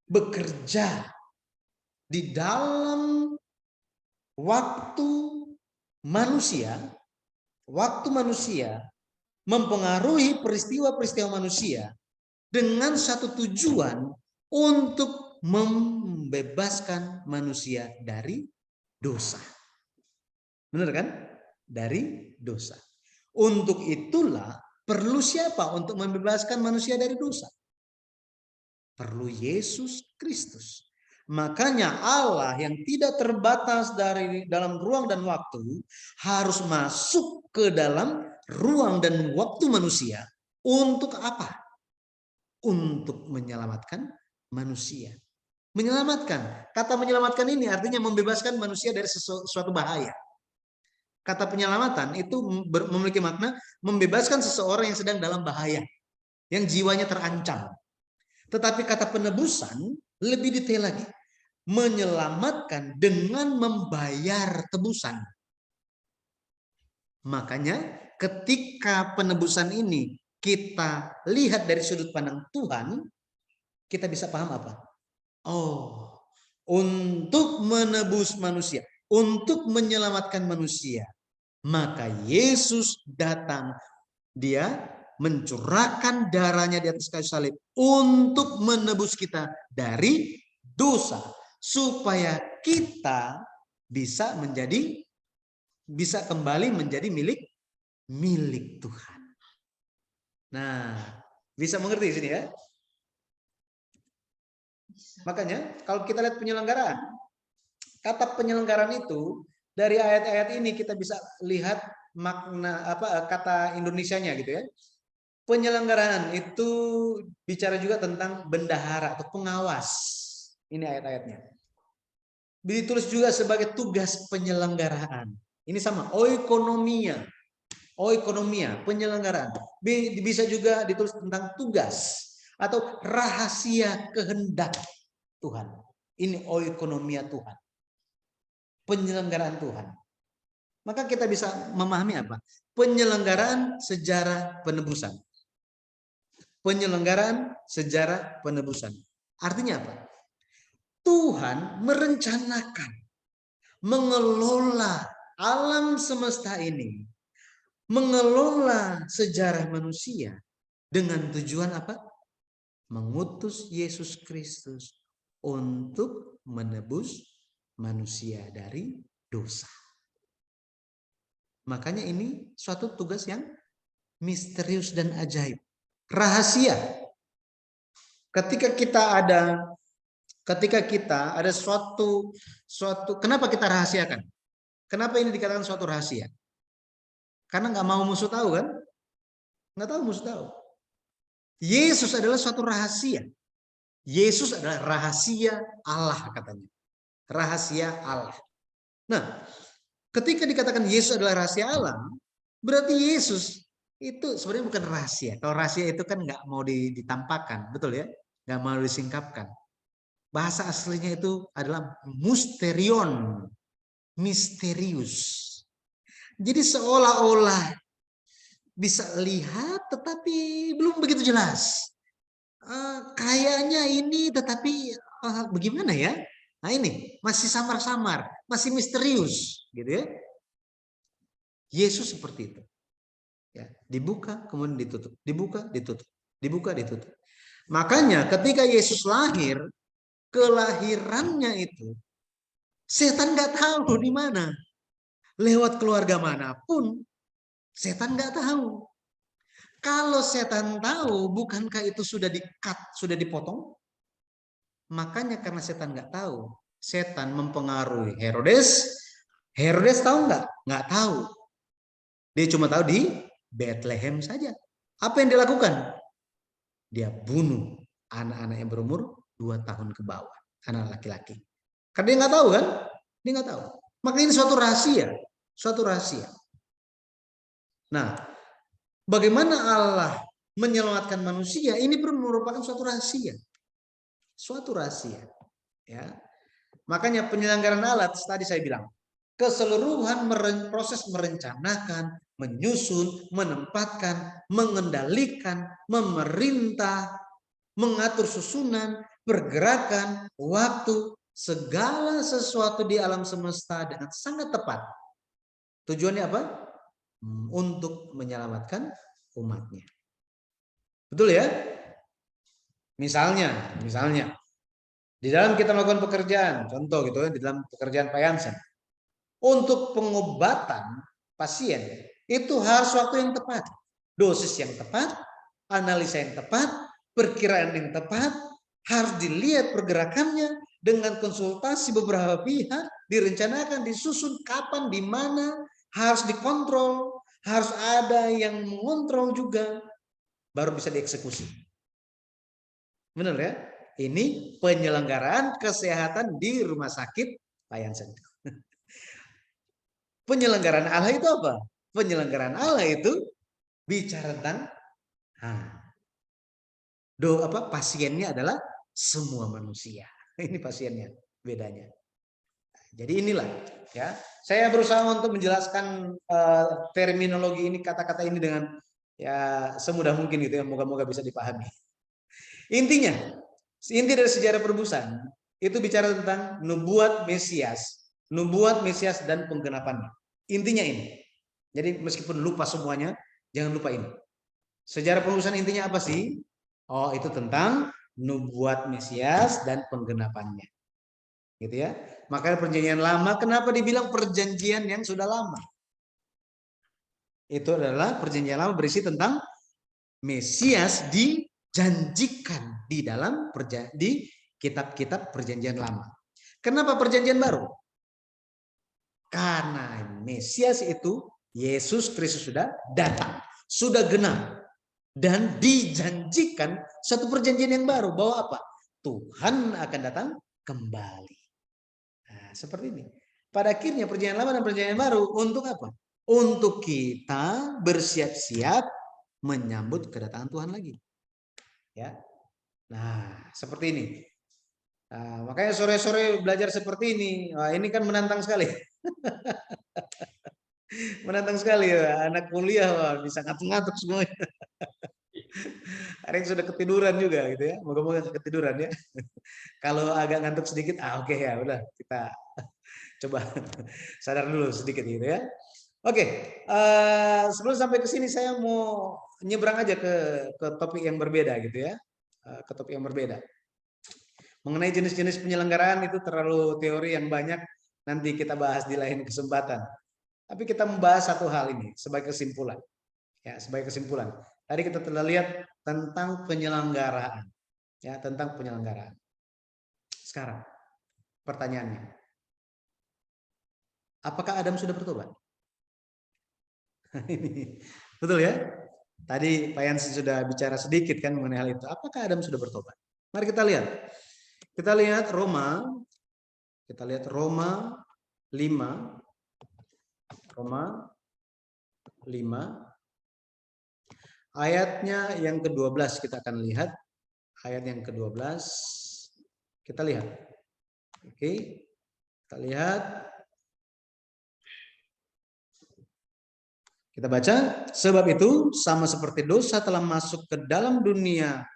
bekerja di dalam waktu manusia mempengaruhi peristiwa-peristiwa manusia dengan satu tujuan untuk membebaskan manusia dari dosa. Benar kan? Dari dosa. Untuk itulah perlu siapa untuk membebaskan manusia dari dosa? Perlu Yesus Kristus. Makanya Allah yang tidak terbatas dari dalam ruang dan waktu harus masuk ke dalam ruang dan waktu manusia. Untuk apa? Untuk menyelamatkan manusia. Menyelamatkan. Kata menyelamatkan ini artinya membebaskan manusia dari suatu bahaya. Kata penyelamatan itu memiliki makna membebaskan seseorang yang sedang dalam bahaya, yang jiwanya terancam. Tetapi kata penebusan lebih detail lagi. Menyelamatkan dengan membayar tebusan. Makanya ketika penebusan ini kita lihat dari sudut pandang Tuhan, kita bisa paham apa? Oh, untuk menebus manusia, untuk menyelamatkan manusia, maka Yesus datang. Dia mencurahkan darahnya di atas kayu salib untuk menebus kita dari dosa, supaya kita bisa kembali menjadi milik Tuhan. Nah, bisa mengerti di sini ya? Makanya kalau kita lihat penyelenggaraan, kata penyelenggaraan itu dari ayat-ayat ini kita bisa lihat makna kata Indonesianya gitu ya. Penyelenggaraan itu bicara juga tentang bendahara atau pengawas. Ini ayat-ayatnya. Ditulis juga sebagai tugas penyelenggaraan. Ini sama, oikonomia. Oikonomia, penyelenggaraan. Bisa juga ditulis tentang tugas atau rahasia kehendak Tuhan. Ini oikonomia Tuhan. Penyelenggaraan Tuhan. Maka kita bisa memahami apa? Penyelenggaraan sejarah penebusan. Penyelenggaraan sejarah penebusan. Artinya apa? Tuhan merencanakan, mengelola alam semesta ini, mengelola sejarah manusia dengan tujuan apa? Mengutus Yesus Kristus untuk menebus manusia dari dosa. Makanya ini suatu tugas yang misterius dan ajaib. Rahasia. Ketika kita ada suatu kenapa kita rahasiakan? Kenapa ini dikatakan suatu rahasia? Karena nggak mau musuh tahu kan? Nggak tahu, mesti tahu. Yesus adalah suatu rahasia. Yesus adalah rahasia Allah katanya. Rahasia Allah. Nah, ketika dikatakan Yesus adalah rahasia Allah, berarti Yesus itu sebenarnya bukan rahasia. Kalau rahasia itu kan nggak mau ditampakkan, betul ya? Nggak mau disingkapkan. Bahasa aslinya itu adalah mysterion, misterius. Jadi seolah-olah bisa lihat tetapi belum begitu jelas. Kayaknya ini tetapi bagaimana ya? Nah ini masih samar-samar, masih misterius, gitu ya. Yesus seperti itu. Ya, dibuka kemudian ditutup, dibuka ditutup, dibuka ditutup. Makanya ketika Yesus lahir, kelahirannya itu setan nggak tahu di mana. Lewat keluarga manapun, setan nggak tahu. Kalau setan tahu, bukankah itu sudah di-cut, sudah dipotong? Makanya karena setan nggak tahu, setan mempengaruhi Herodes. Herodes tahu nggak? Nggak tahu. Dia cuma tahu di Bethlehem saja. Apa yang dilakukan? Dia bunuh anak-anak yang berumur 2 tahun ke bawah, anak laki-laki. Karena dia nggak tahu kan? Dia nggak tahu. Maka ini suatu rahasia, suatu rahasia. Nah, bagaimana Allah menyelamatkan manusia? Ini merupakan suatu rahasia, suatu rahasia. Ya, makanya penyelenggaraan alat tadi saya bilang keseluruhan proses merencanakan, menyusun, menempatkan, mengendalikan, memerintah, mengatur susunan, pergerakan, waktu, segala sesuatu di alam semesta dengan sangat tepat. Tujuannya apa? Untuk menyelamatkan umatnya. Betul ya? Misalnya, di dalam kita melakukan pekerjaan, contoh gitu ya, di dalam pekerjaan Pak Yansen, untuk pengobatan pasien itu harus waktu yang tepat, dosis yang tepat, analisa yang tepat, perkiraan yang tepat, harus dilihat pergerakannya dengan konsultasi beberapa pihak, direncanakan, disusun kapan, di mana, harus dikontrol, harus ada yang mengontrol juga, baru bisa dieksekusi. Benar ya? Ini penyelenggaraan kesehatan di rumah sakit Pak Yansen. Penyelenggaraan Allah itu apa? Penyelenggaraan Allah itu bicara tentang pasiennya adalah semua manusia. Ini pasiennya, bedanya. Jadi inilah ya. Saya berusaha untuk menjelaskan terminologi ini, kata-kata ini dengan ya semudah mungkin gitu ya. Moga-moga bisa dipahami. Intinya, inti dari sejarah perebusan itu bicara tentang nubuat Mesias dan penggenapannya. Intinya ini. Jadi meskipun lupa semuanya, jangan lupa ini. Sejarah perebusan intinya apa sih? Oh, itu tentang nubuat Mesias dan penggenapannya. Gitu ya. Makanya perjanjian lama kenapa dibilang perjanjian yang sudah lama? Itu adalah perjanjian lama berisi tentang Mesias dijanjikan di dalam di kitab-kitab perjanjian lama. Kenapa perjanjian baru? Karena Mesias itu Yesus Kristus sudah datang, sudah genap, dan dijanjikan satu perjanjian yang baru bahwa apa? Tuhan akan datang kembali. Nah, seperti ini. Pada akhirnya perjanjian lama dan perjanjian baru untuk apa? Untuk kita bersiap-siap menyambut kedatangan Tuhan lagi. Ya. Nah, seperti ini. Nah, makanya sore-sore belajar seperti ini. Wah, ini kan menantang sekali. Menantang sekali ya. Anak kuliah wah, bisa ngantuk-ngantuk semuanya. Ada yang sudah ketiduran juga gitu ya. Moga-moga ketiduran ya. Kalau agak ngantuk sedikit, oke ya udah kita coba sadar dulu sedikit gitu ya. Oke, sebelum sampai ke sini saya mau nyebrang aja ke topik yang berbeda gitu ya. Ke topik yang berbeda. Mengenai jenis-jenis penyelenggaraan itu terlalu teori yang banyak, nanti kita bahas di lain kesempatan. Tapi kita membahas satu hal ini sebagai kesimpulan. Ya, sebagai kesimpulan. Tadi kita telah lihat tentang penyelenggaraan. Ya, tentang penyelenggaraan. Sekarang pertanyaannya, apakah Adam sudah bertobat? Betul ya? Tadi Pak Yansi sudah bicara sedikit kan mengenai hal itu. Apakah Adam sudah bertobat? Mari kita lihat. Kita lihat Roma. Kita lihat Roma 5. Roma 5. Ayatnya yang ke-12 kita akan lihat. Ayat yang ke-12. Kita lihat. Oke. Kita lihat. Kita baca, sebab itu sama seperti dosa telah masuk ke dalam dunia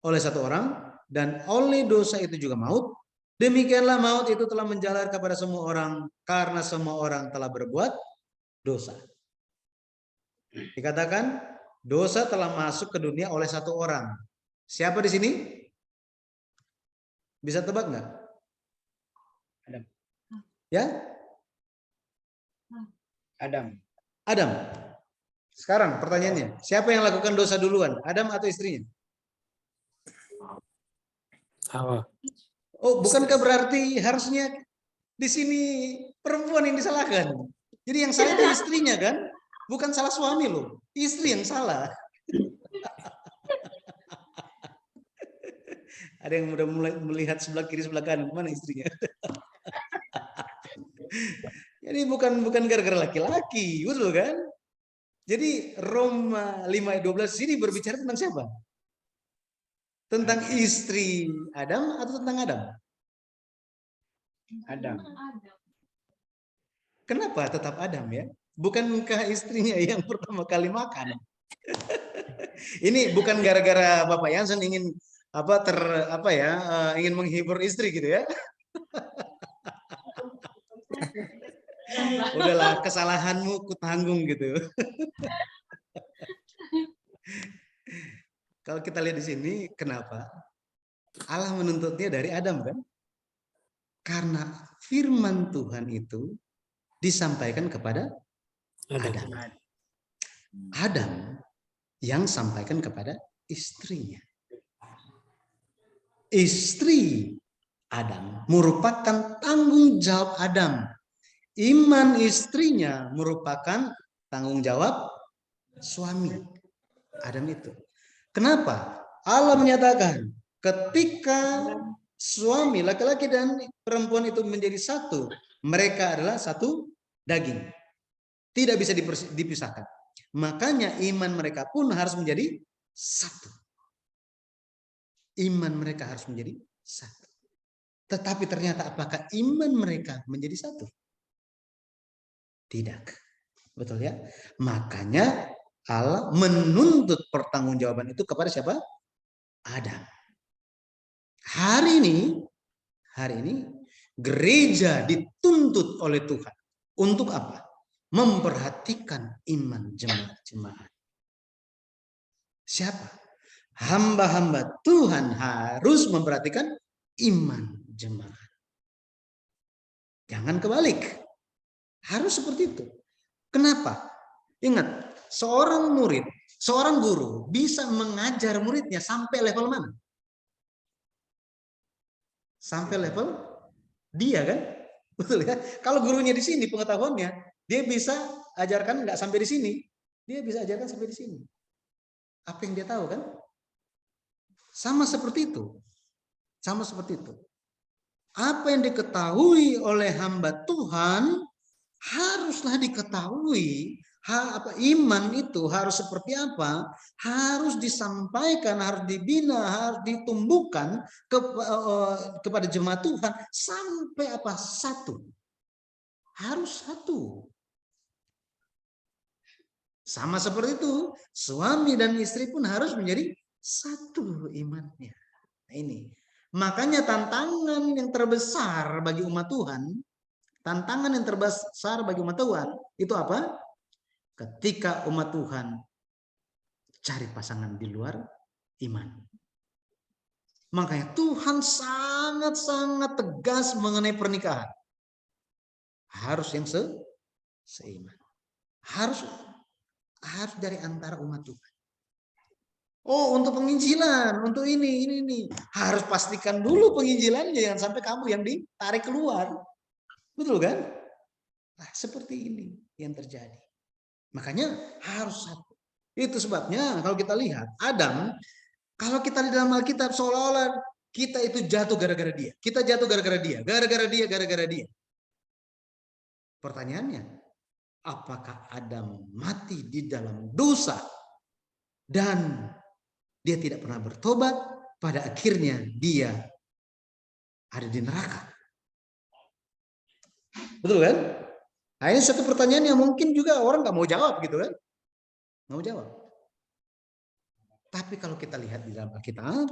oleh satu orang, dan oleh dosa itu juga maut, demikianlah maut itu telah menjalar kepada semua orang, karena semua orang telah berbuat dosa. Dikatakan, dosa telah masuk ke dunia oleh satu orang. Siapa di sini? Bisa tebak nggak? Adam. Ya? Adam. Adam. Sekarang pertanyaannya, siapa yang lakukan dosa duluan? Adam atau istrinya? Hawa. Oh, bukankah berarti harusnya di sini perempuan yang disalahkan? Jadi yang salah itu istrinya kan? Bukan salah suami loh. Istri yang salah. Ada yang udah mulai melihat sebelah kiri sebelah kanan, mana istrinya? Jadi bukan gara-gara laki-laki, betul kan? Jadi Roma 5 ayat 12 sini berbicara tentang siapa? Tentang istri Adam atau tentang Adam? Adam. Kenapa tetap Adam ya? Bukankah istrinya yang pertama kali makan? Ini bukan gara-gara Bapak Yansen ingin ingin menghibur istri gitu ya? Udahlah, kesalahanmu kutanggung gitu. Kalau kita lihat di sini, kenapa? Allah menuntutnya dari Adam kan? Karena firman Tuhan itu disampaikan kepada Adam. Adam yang sampaikan kepada istrinya. Istri Adam merupakan tanggung jawab Adam. Iman istrinya merupakan tanggung jawab suami Adam itu. Kenapa? Allah menyatakan ketika suami laki-laki dan perempuan itu menjadi satu, mereka adalah satu daging. Tidak bisa dipisahkan. Makanya iman mereka pun harus menjadi satu. Iman mereka harus menjadi satu. Tetapi ternyata apakah iman mereka menjadi satu? Tidak. Betul ya? Makanya Allah menuntut pertanggungjawaban itu kepada siapa? Adam. Hari ini gereja dituntut oleh Tuhan untuk apa? Memperhatikan iman jemaat-jemaat. Siapa? Hamba-hamba Tuhan harus memperhatikan iman jemaat. Jangan kebalik. Harus seperti itu. Kenapa? Ingat, seorang murid, seorang guru bisa mengajar muridnya sampai level mana? Sampai level dia kan? Betul ya? Kalau gurunya di sini pengetahuannya, dia bisa ajarkan nggak sampai di sini. Dia bisa ajarkan sampai di sini. Apa yang dia tahu kan? Sama seperti itu. Sama seperti itu. Apa yang diketahui oleh hamba Tuhan haruslah diketahui. Iman itu harus seperti apa? Harus disampaikan, harus dibina, harus ditumbuhkan kepada jemaat Tuhan sampai apa? Satu. Harus satu. Sama seperti itu, suami dan istri pun harus menjadi satu imannya. Nah, ini. Makanya tantangan yang terbesar bagi umat Tuhan, tantangan yang terbesar bagi umat Tuhan itu apa? Ketika umat Tuhan cari pasangan di luar iman. Makanya Tuhan sangat-sangat tegas mengenai pernikahan. Harus yang seiman. Harus dari antara umat Tuhan. Oh, untuk penginjilan, untuk ini. Harus pastikan dulu penginjilannya, jangan sampai kamu yang ditarik keluar. Betul kan? Nah, seperti ini yang terjadi. Makanya harus satu. Itu sebabnya kalau kita lihat Adam, kalau kita di dalam Alkitab seolah-olah kita itu jatuh gara-gara dia. Kita jatuh gara-gara dia, gara-gara dia, gara-gara dia. Pertanyaannya, apakah Adam mati di dalam dosa dan dia tidak pernah bertobat, pada akhirnya dia ada di neraka? Betul kan? Nah, ini satu pertanyaan yang mungkin juga orang nggak mau jawab gitu kan? Nggak mau jawab. Tapi kalau kita lihat di dalam Alkitab,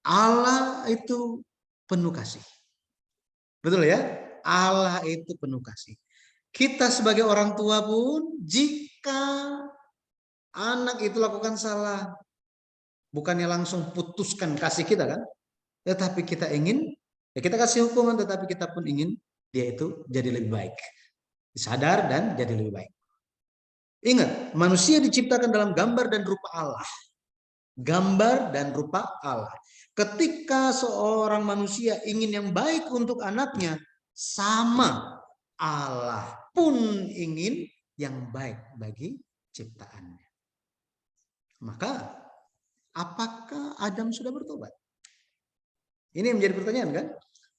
Allah itu penuh kasih. Betul ya? Allah itu penuh kasih. Kita sebagai orang tua pun, jika anak itu lakukan salah, bukannya langsung putuskan kasih kita kan, tetapi kita ingin, ya kita kasih hukuman, tetapi kita pun ingin dia itu jadi lebih baik, sadar dan jadi lebih baik. Ingat, manusia diciptakan dalam gambar dan rupa Allah. Gambar dan rupa Allah. Ketika seorang manusia ingin yang baik untuk anaknya, sama Allah pun ingin yang baik bagi ciptaannya. Maka, apakah Adam sudah bertobat? Ini yang menjadi pertanyaan kan?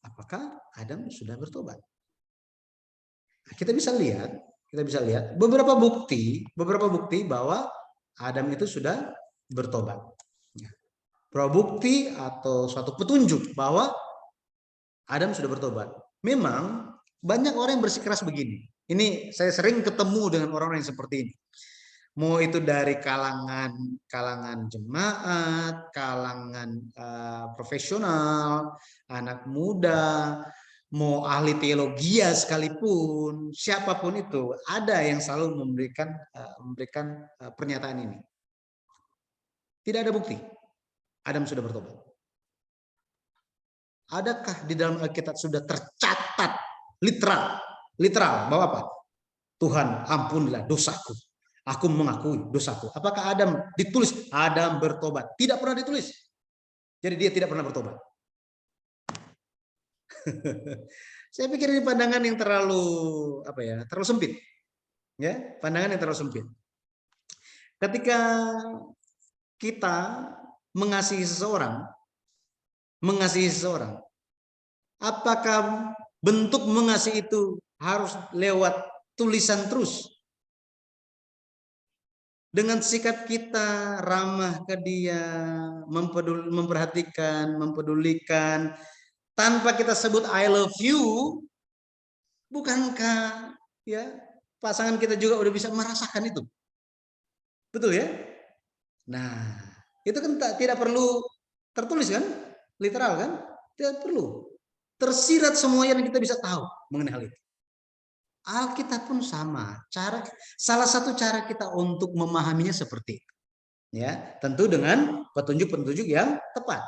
Apakah Adam sudah bertobat? Nah, kita bisa lihat beberapa bukti bahwa Adam itu sudah bertobat. Bukti atau suatu petunjuk bahwa Adam sudah bertobat. Memang banyak orang yang bersikeras begini. Ini saya sering ketemu dengan orang-orang yang seperti ini. Mau itu dari kalangan jemaat, kalangan profesional, anak muda, mau ahli teologi sekalipun, siapapun itu, ada yang selalu memberikan pernyataan ini. Tidak ada bukti Adam sudah bertobat. Adakah di dalam Alkitab sudah tercatat literal bahwa apa? Tuhan, ampunilah dosaku. Aku mengakui dosaku. Apakah Adam ditulis Adam bertobat? Tidak pernah ditulis. Jadi dia tidak pernah bertobat. Saya pikir ini pandangan yang terlalu terlalu sempit. Ya, pandangan yang terlalu sempit. Ketika kita mengasihi seseorang, apakah bentuk mengasihi itu harus lewat tulisan terus? Dengan sikap kita ramah ke dia, memperhatikan, mempedulikan, tanpa kita sebut I love you, bukankah ya pasangan kita juga udah bisa merasakan itu? Betul ya? Nah, itu kan tidak perlu tertulis kan? Literal kan? Tidak perlu. Tersirat semua yang kita bisa tahu mengenai hal itu. Alkitab pun sama. Salah satu cara kita untuk memahaminya seperti itu. Ya, tentu dengan petunjuk-petunjuk yang tepat.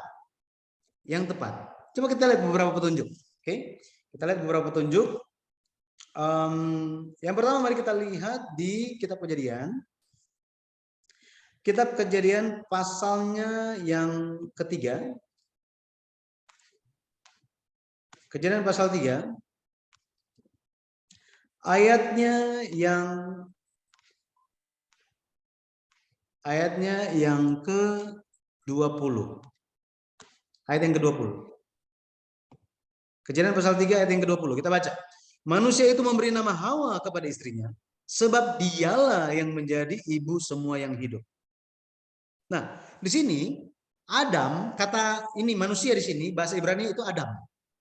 Yang tepat. Coba kita lihat beberapa petunjuk. Oke? Kita lihat beberapa petunjuk. Yang pertama mari kita lihat di Kitab Kejadian. Kitab Kejadian pasalnya yang ketiga. Kejadian pasal 3. Ayatnya yang ke-20. Ayat yang ke-20. Kejadian pasal 3 ayat yang ke-20. Kita baca. Manusia itu memberi nama Hawa kepada istrinya, sebab dialah yang menjadi ibu semua yang hidup. Nah, di sini Adam, kata ini manusia di sini, bahasa Ibrani itu Adam.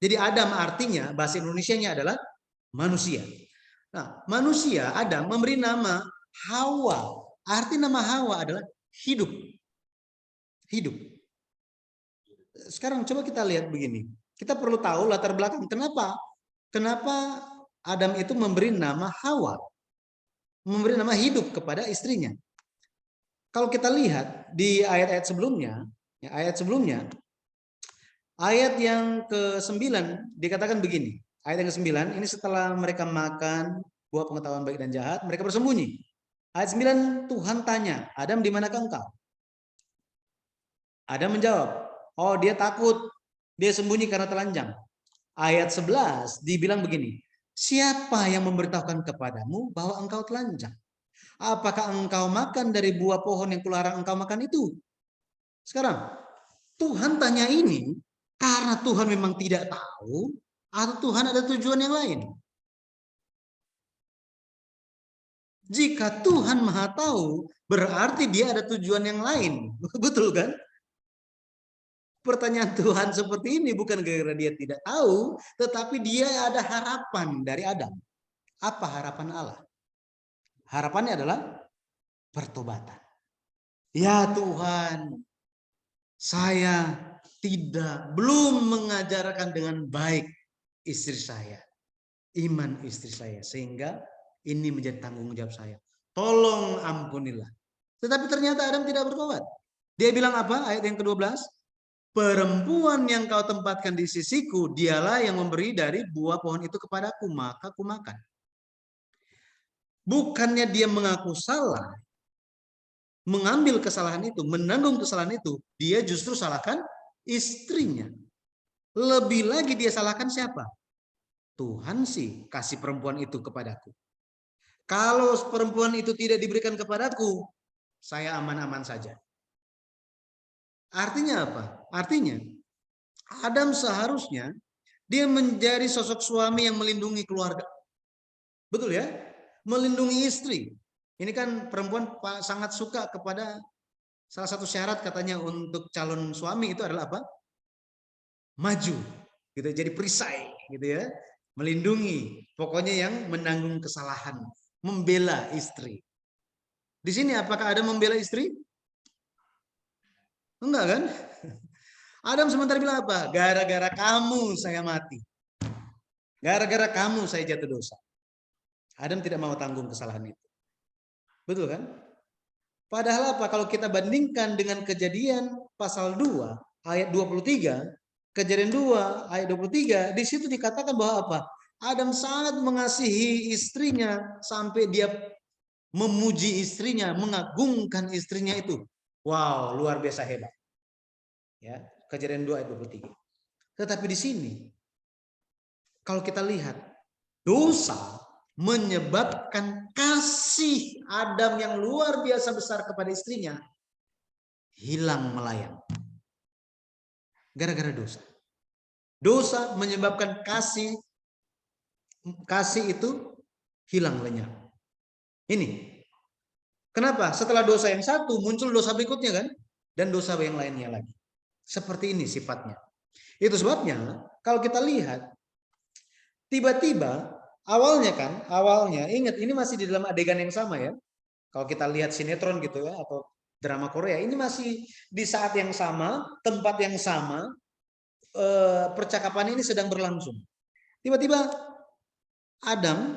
Jadi Adam artinya, bahasa Indonesianya adalah manusia. Nah, manusia, Adam memberi nama Hawa. Arti nama Hawa adalah hidup. Hidup. Sekarang coba kita lihat begini. Kita perlu tahu latar belakang. Kenapa Adam itu memberi nama Hawa? Memberi nama hidup kepada istrinya. Kalau kita lihat di ayat-ayat sebelumnya, ayat yang ke-9 dikatakan begini. Ayat yang ke-9, ini setelah mereka makan buah pengetahuan baik dan jahat, mereka bersembunyi. Ayat 9, Tuhan tanya, Adam di manakah engkau? Adam menjawab, oh dia takut, dia sembunyi karena telanjang. Ayat 11 dibilang begini, siapa yang memberitahukan kepadamu bahwa engkau telanjang? Apakah engkau makan dari buah pohon yang kularang engkau makan itu? Sekarang, Tuhan tanya ini karena Tuhan memang tidak tahu atau Tuhan ada tujuan yang lain? Jika Tuhan Maha Tahu, berarti dia ada tujuan yang lain. Betul kan? Pertanyaan Tuhan seperti ini bukan karena dia tidak tahu, tetapi dia ada harapan dari Adam. Apa harapan Allah? Harapannya adalah pertobatan. Ya Tuhan, saya belum mengajarkan dengan baik istri saya, iman istri saya, sehingga ini menjadi tanggung jawab saya. Tolong ampunilah. Tetapi ternyata Adam tidak bertobat. Dia bilang apa? Ayat yang ke-12. Perempuan yang kau tempatkan di sisiku, dialah yang memberi dari buah pohon itu kepadaku, maka aku makan. Bukannya dia mengaku salah, mengambil kesalahan itu, menanggung kesalahan itu, dia justru salahkan istrinya. Lebih lagi dia salahkan siapa? Tuhan sih kasih perempuan itu kepadaku. Kalau perempuan itu tidak diberikan kepadaku, saya aman-aman saja. Artinya apa? Artinya Adam seharusnya dia menjadi sosok suami yang melindungi keluarga. Betul ya? Melindungi istri. Ini kan perempuan sangat suka kepada salah satu syarat katanya untuk calon suami itu adalah apa? Maju. Gitu, jadi perisai gitu ya. Melindungi, pokoknya yang menanggung kesalahan, membela istri. Di sini apakah Adam membela istri? Enggak kan? Adam sementara bilang apa? Gara-gara kamu saya mati. Gara-gara kamu saya jatuh dosa. Adam tidak mau tanggung kesalahan itu. Betul kan? Padahal apa? Kalau kita bandingkan dengan Kejadian pasal 2 ayat 23, Kejadian 2 ayat 23, di situ dikatakan bahwa apa? Adam sangat mengasihi istrinya sampai dia memuji istrinya, mengagungkan istrinya itu. Wow, luar biasa hebat. Ya, Kejadian 2 ayat 23. Tetapi di sini kalau kita lihat dosa menyebabkan kasih Adam yang luar biasa besar kepada istrinya hilang melayang. Gara-gara dosa. Dosa menyebabkan kasih itu hilang lenyap. Ini. Kenapa? Setelah dosa yang satu muncul dosa berikutnya kan? Dan dosa yang lainnya lagi. Seperti ini sifatnya. Itu sebabnya kalau kita lihat tiba-tiba awalnya ingat ini masih di dalam adegan yang sama ya. Kalau kita lihat sinetron gitu ya atau drama Korea, ini masih di saat yang sama, tempat yang sama, percakapan ini sedang berlangsung. Tiba-tiba Adam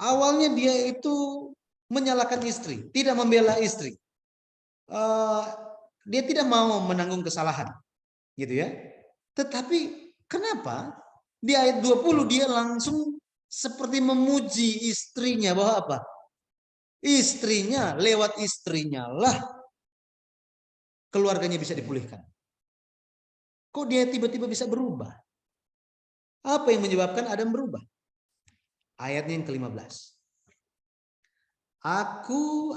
awalnya dia itu menyalahkan istri, tidak membela istri. Dia tidak mau menanggung kesalahan, gitu ya. Tetapi kenapa di ayat 20 dia langsung seperti memuji istrinya bahwa apa? Istrinya, lewat istrinya lah keluarganya bisa dipulihkan. Kok dia tiba-tiba bisa berubah? Apa yang menyebabkan Adam berubah? Ayatnya yang ke-15. Aku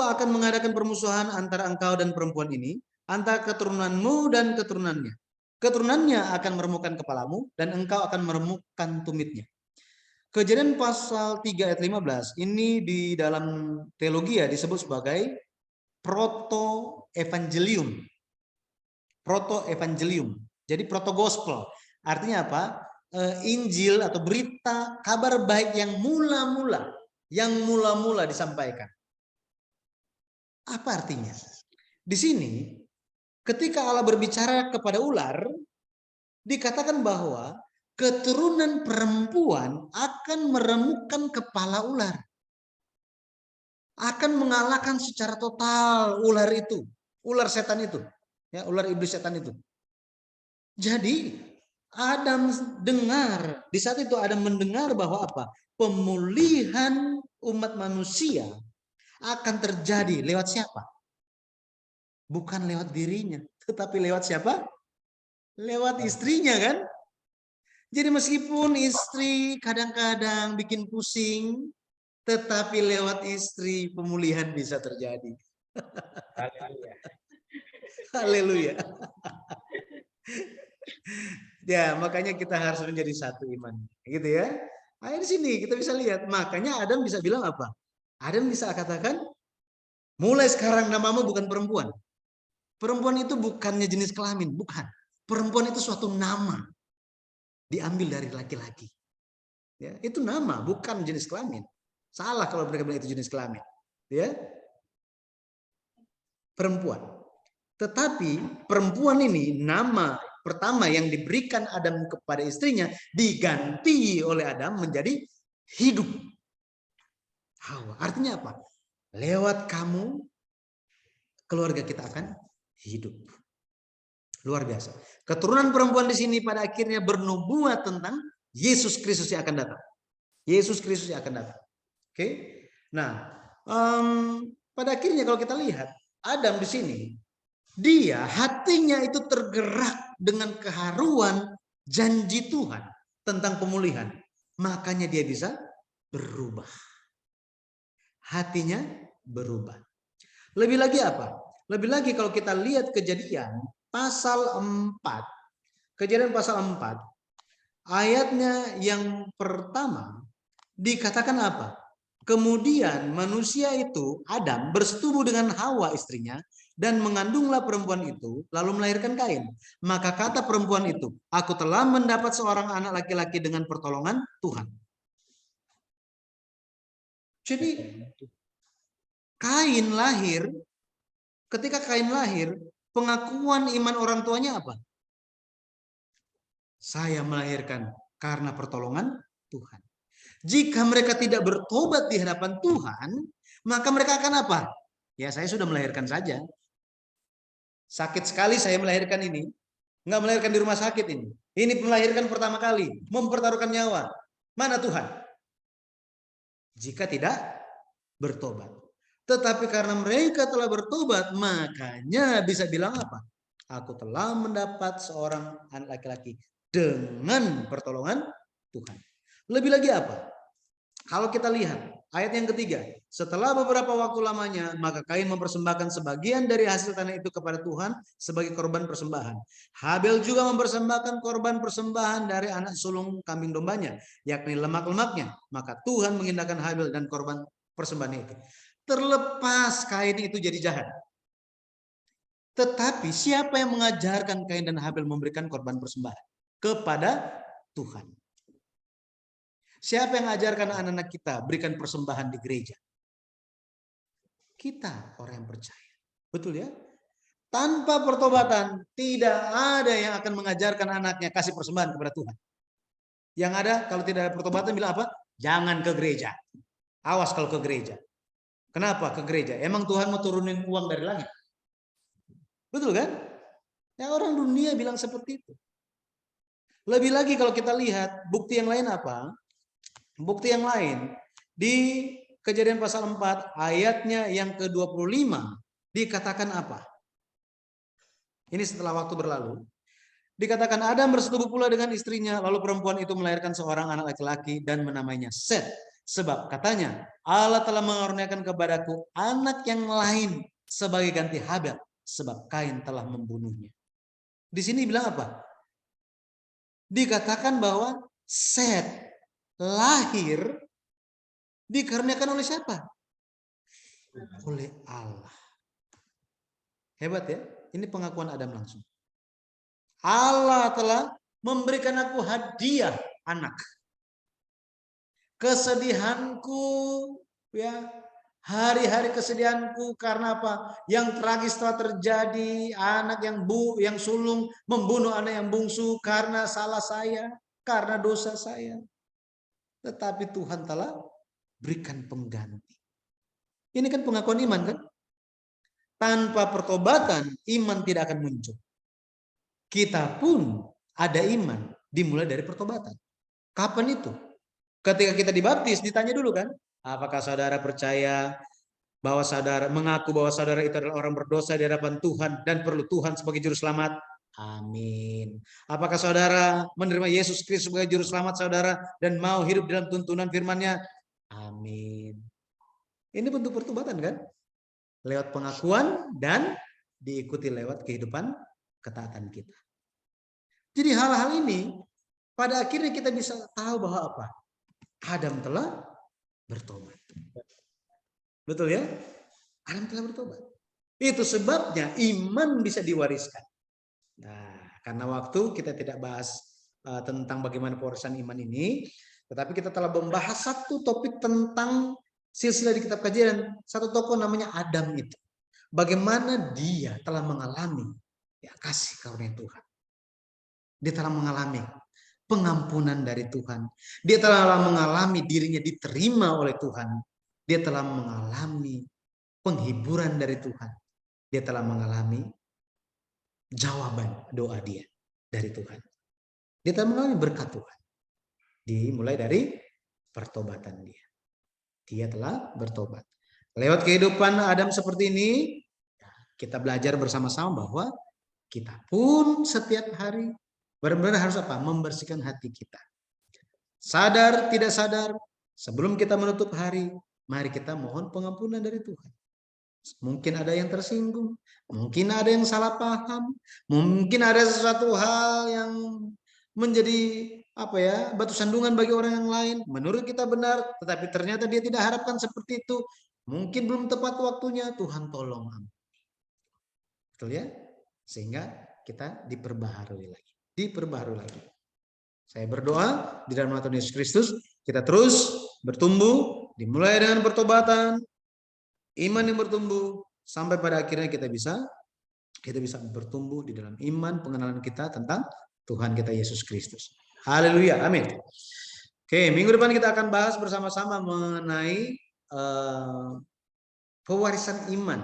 akan mengadakan permusuhan antara engkau dan perempuan ini, antara keturunanmu dan keturunannya. Keturunannya akan meremukkan kepalamu dan engkau akan meremukkan tumitnya. Kejadian pasal 3 ayat 15 ini di dalam teologi disebut sebagai proto-evangelium. Proto-evangelium. Jadi proto-gospel. Artinya apa? Injil atau berita kabar baik yang mula-mula disampaikan. Apa artinya? Di sini ketika Allah berbicara kepada ular, dikatakan bahwa keturunan perempuan akan meremukkan kepala ular. Akan mengalahkan secara total ular itu, ular setan itu, ya, ular iblis setan itu. Jadi Adam dengar, di saat itu Adam mendengar bahwa apa? Pemulihan umat manusia akan terjadi lewat siapa? Bukan lewat dirinya, tetapi lewat siapa? Lewat istrinya kan? Jadi meskipun istri kadang-kadang bikin pusing, tetapi lewat istri pemulihan bisa terjadi. Haleluya. Haleluya. Ya, makanya kita harus menjadi satu iman, gitu ya. Nah, di sini kita bisa lihat, makanya Adam bisa bilang apa? Adam bisa katakan, mulai sekarang namamu bukan perempuan. Perempuan itu bukannya jenis kelamin, bukan. Perempuan itu suatu nama, diambil dari laki-laki. Ya, itu nama, bukan jenis kelamin. Salah kalau mereka bilang itu jenis kelamin. Ya, perempuan. Tetapi perempuan ini nama pertama yang diberikan Adam kepada istrinya diganti oleh Adam menjadi hidup. Hawa. Artinya apa? Lewat kamu keluarga kita akan hidup. Luar biasa. Keturunan perempuan di sini pada akhirnya bernubuat tentang Yesus Kristus yang akan datang. Yesus Kristus yang akan datang. Oke. Nah, pada akhirnya kalau kita lihat Adam di sini, dia hatinya itu tergerak dengan keharuan janji Tuhan tentang pemulihan. Makanya dia bisa berubah. Hatinya berubah. Lebih lagi apa? Lebih lagi kalau kita lihat Kejadian pasal 4. Kejadian pasal 4. Ayatnya yang pertama dikatakan apa? Kemudian manusia itu, Adam, bersetubuh dengan Hawa istrinya dan mengandunglah perempuan itu, lalu melahirkan Kain. Maka kata perempuan itu, aku telah mendapat seorang anak laki-laki dengan pertolongan Tuhan. Jadi Kain lahir, ketika Kain lahir, pengakuan iman orang tuanya apa? Saya melahirkan karena pertolongan Tuhan. Jika mereka tidak bertobat di hadapan Tuhan, maka mereka akan apa? Ya, saya sudah melahirkan saja. Sakit sekali saya melahirkan ini. Enggak melahirkan di rumah sakit ini. Ini melahirkan pertama kali. Mempertaruhkan nyawa. Mana Tuhan? Jika tidak bertobat. Tetapi karena mereka telah bertobat, makanya bisa bilang apa? Aku telah mendapat seorang anak laki-laki dengan pertolongan Tuhan. Lebih lagi apa? Kalau kita lihat ayat yang ketiga, setelah beberapa waktu lamanya, maka Kain mempersembahkan sebagian dari hasil tanah itu kepada Tuhan sebagai korban persembahan. Habel juga mempersembahkan korban persembahan dari anak sulung kambing dombanya, yakni lemak-lemaknya. Maka Tuhan mengindahkan Habel dan korban persembahan itu. Terlepas Kain itu jadi jahat. Tetapi siapa yang mengajarkan Kain dan Habel memberikan korban persembahan? Kepada Tuhan. Siapa yang ajarkan anak-anak kita berikan persembahan di gereja? Kita, orang yang percaya. Betul ya? Tanpa pertobatan, tidak ada yang akan mengajarkan anaknya kasih persembahan kepada Tuhan. Yang ada, kalau tidak ada pertobatan, bilang apa? Jangan ke gereja. Awas kalau ke gereja. Kenapa ke gereja? Emang Tuhan mau turunin uang dari langit? Betul kan? Ya, orang dunia bilang seperti itu. Lebih lagi kalau kita lihat, bukti yang lain apa? Bukti yang lain di Kejadian pasal 4 ayatnya yang ke-25 dikatakan apa? Ini setelah waktu berlalu. Dikatakan Adam bersetubuh pula dengan istrinya, lalu perempuan itu melahirkan seorang anak laki-laki dan menamainya Set. Sebab katanya, Allah telah mengaruniakan kepadaku anak yang lain sebagai ganti Habel, sebab Kain telah membunuhnya. Di sini bilang apa? Dikatakan bahwa Set lahir dikaruniakan oleh siapa? Oleh Allah. Hebat ya. Ini pengakuan Adam langsung. Allah telah memberikan aku hadiah anak. Kesedihanku, ya, hari-hari kesedihanku karena apa? Yang tragis telah terjadi, anak yang sulung membunuh anak yang bungsu karena salah saya, karena dosa saya. Tetapi Tuhan telah berikan pengganti. Ini kan pengakuan iman kan? Tanpa pertobatan, iman tidak akan muncul. Kita pun ada iman dimulai dari pertobatan. Kapan itu? Ketika kita dibaptis, ditanya dulu kan? Apakah saudara percaya bahwa saudara mengaku bahwa saudara itu adalah orang berdosa di hadapan Tuhan dan perlu Tuhan sebagai juru selamat? Amin. Apakah saudara menerima Yesus Kristus sebagai juru selamat saudara dan mau hidup dalam tuntunan firman-Nya? Amin. Ini bentuk pertobatan kan? Lewat pengakuan dan diikuti lewat kehidupan ketaatan kita. Jadi hal-hal ini pada akhirnya kita bisa tahu bahwa apa? Adam telah bertobat. Betul ya? Adam telah bertobat. Itu sebabnya iman bisa diwariskan. Nah, karena waktu kita tidak bahas tentang bagaimana pewarisan iman ini, tetapi kita telah membahas satu topik tentang silsilah di kitab kajian. Satu tokoh namanya Adam itu. Bagaimana dia telah mengalami ya, kasih karunia Tuhan. Dia telah mengalami pengampunan dari Tuhan. Dia telah mengalami dirinya diterima oleh Tuhan. Dia telah mengalami penghiburan dari Tuhan. Dia telah mengalami jawaban doa dia dari Tuhan. Dia telah mengalami berkat Tuhan. Dimulai dari pertobatan dia. Dia telah bertobat. Lewat kehidupan Adam seperti ini, kita belajar bersama-sama bahwa kita pun setiap hari benar-benar harus apa? Membersihkan hati kita. Sadar, tidak sadar, sebelum kita menutup hari, mari kita mohon pengampunan dari Tuhan. Mungkin ada yang tersinggung, mungkin ada yang salah paham, mungkin ada sesuatu hal yang menjadi batu sandungan bagi orang yang lain. Menurut kita benar, tetapi ternyata dia tidak harapkan seperti itu. Mungkin belum tepat waktunya. Tuhan tolong. Betul ya? Sehingga kita diperbaharui lagi. Diperbaharui lagi. Saya berdoa di dalam nama Tuhan Yesus Kristus, kita terus bertumbuh, dimulai dengan pertobatan, iman yang bertumbuh, sampai pada akhirnya kita bisa bertumbuh di dalam iman, pengenalan kita tentang Tuhan kita Yesus Kristus. Haleluya, amin. Oke, minggu depan kita akan bahas bersama-sama mengenai pewarisan iman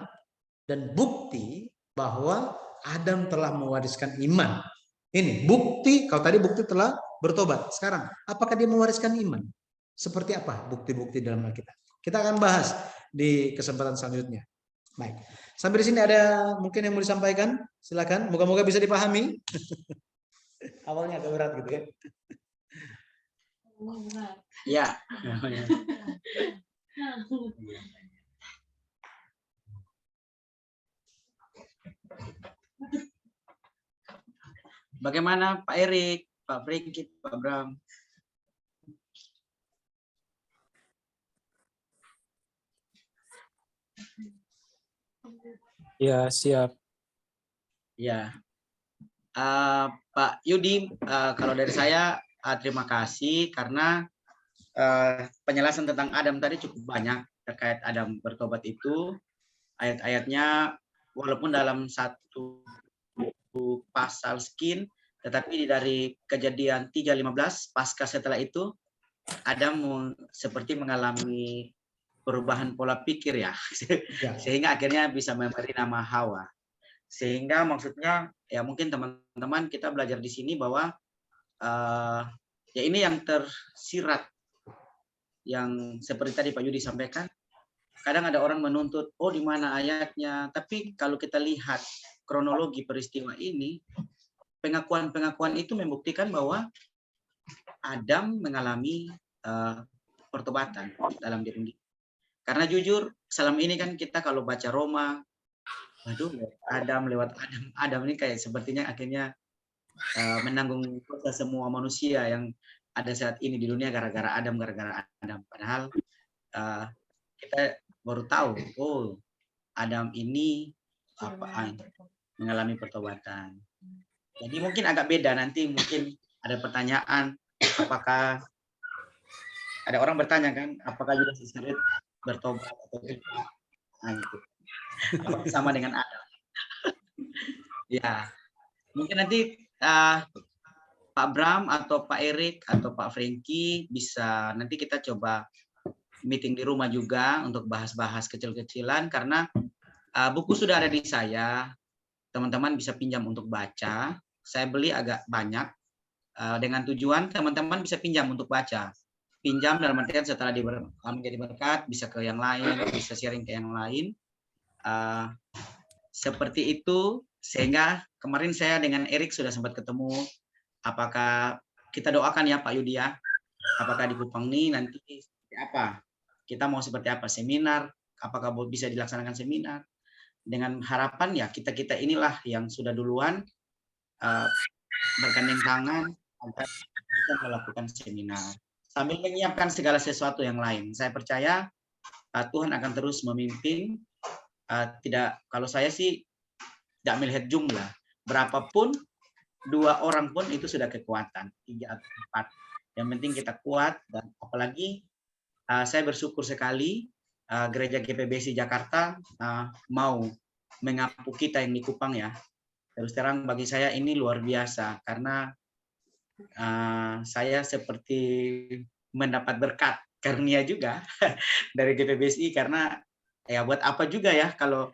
dan bukti bahwa Adam telah mewariskan iman. Ini bukti, kalau tadi bukti telah bertobat. Sekarang, apakah dia mewariskan iman? Seperti apa bukti-bukti dalam Alkitab? Kita akan bahas di kesempatan selanjutnya. Baik. Sampai di sini ada mungkin yang mau disampaikan? Silakan. Moga-moga bisa dipahami. Awalnya agak berat gitu ya. Ya. Bagaimana Pak Erik, Pak Franky, Pak Bram? Ya, siap. Ya. Pak Yudi, kalau dari saya terima kasih karena penjelasan tentang Adam tadi cukup banyak terkait Adam bertobat itu. Ayat-ayatnya walaupun dalam satu pasal skin, tetapi dari Kejadian 3:15 pasca setelah itu Adam seperti mengalami perubahan pola pikir ya. Sehingga akhirnya bisa memberi nama Hawa. Sehingga maksudnya ya mungkin teman-teman kita belajar di sini bahwa ya ini yang tersirat yang seperti tadi Pak Yudi sampaikan. Kadang ada orang menuntut, oh di mana ayatnya? Tapi kalau kita lihat kronologi peristiwa ini, pengakuan-pengakuan itu membuktikan bahwa Adam mengalami pertobatan dalam diri. Karena jujur, selama ini kan kita kalau baca Roma, waduh, lewat Adam ini kayak sepertinya akhirnya menanggung dosa semua manusia yang ada saat ini di dunia gara-gara Adam. Padahal kita baru tahu, oh Adam ini mengalami pertobatan. Jadi mungkin agak beda, nanti mungkin ada pertanyaan, apakah ada orang bertanya kan, apakah Yudas Iskariot bertobat atau tidak? Nah, gitu. Sama dengan Adam. Ya, mungkin nanti Pak Bram atau Pak Erik atau Pak Franky bisa nanti kita coba meeting di rumah juga untuk bahas-bahas kecil-kecilan karena buku sudah ada di saya, teman-teman bisa pinjam untuk baca. Saya beli agak banyak dengan tujuan teman-teman bisa pinjam untuk baca. Pinjam dalam artian setelah menjadi berkat bisa ke yang lain, bisa sharing ke yang lain. Seperti itu Sehingga kemarin saya dengan Erik sudah sempat ketemu, apakah kita doakan ya Pak Yudi ya, apakah di Kupang ini nanti seperti apa? Kita mau seperti apa? Seminar, apakah bisa dilaksanakan seminar? Dengan harapan ya kita-kita inilah yang sudah duluan bergandeng tangan agar kita melakukan seminar. Sambil menyiapkan segala sesuatu yang lain. Saya percaya Tuhan akan terus memimpin. Tidak, kalau saya sih tidak melihat jumlah. Berapapun, 2 orang pun itu sudah kekuatan. 3 atau 4. Yang penting kita kuat. Dan apalagi saya bersyukur sekali Gereja GPBC Jakarta mau mengapu kita yang di Kupang ya. Terus terang bagi saya ini luar biasa. Karena saya seperti mendapat berkat karunia juga dari GPBSI, karena ya buat apa juga ya kalau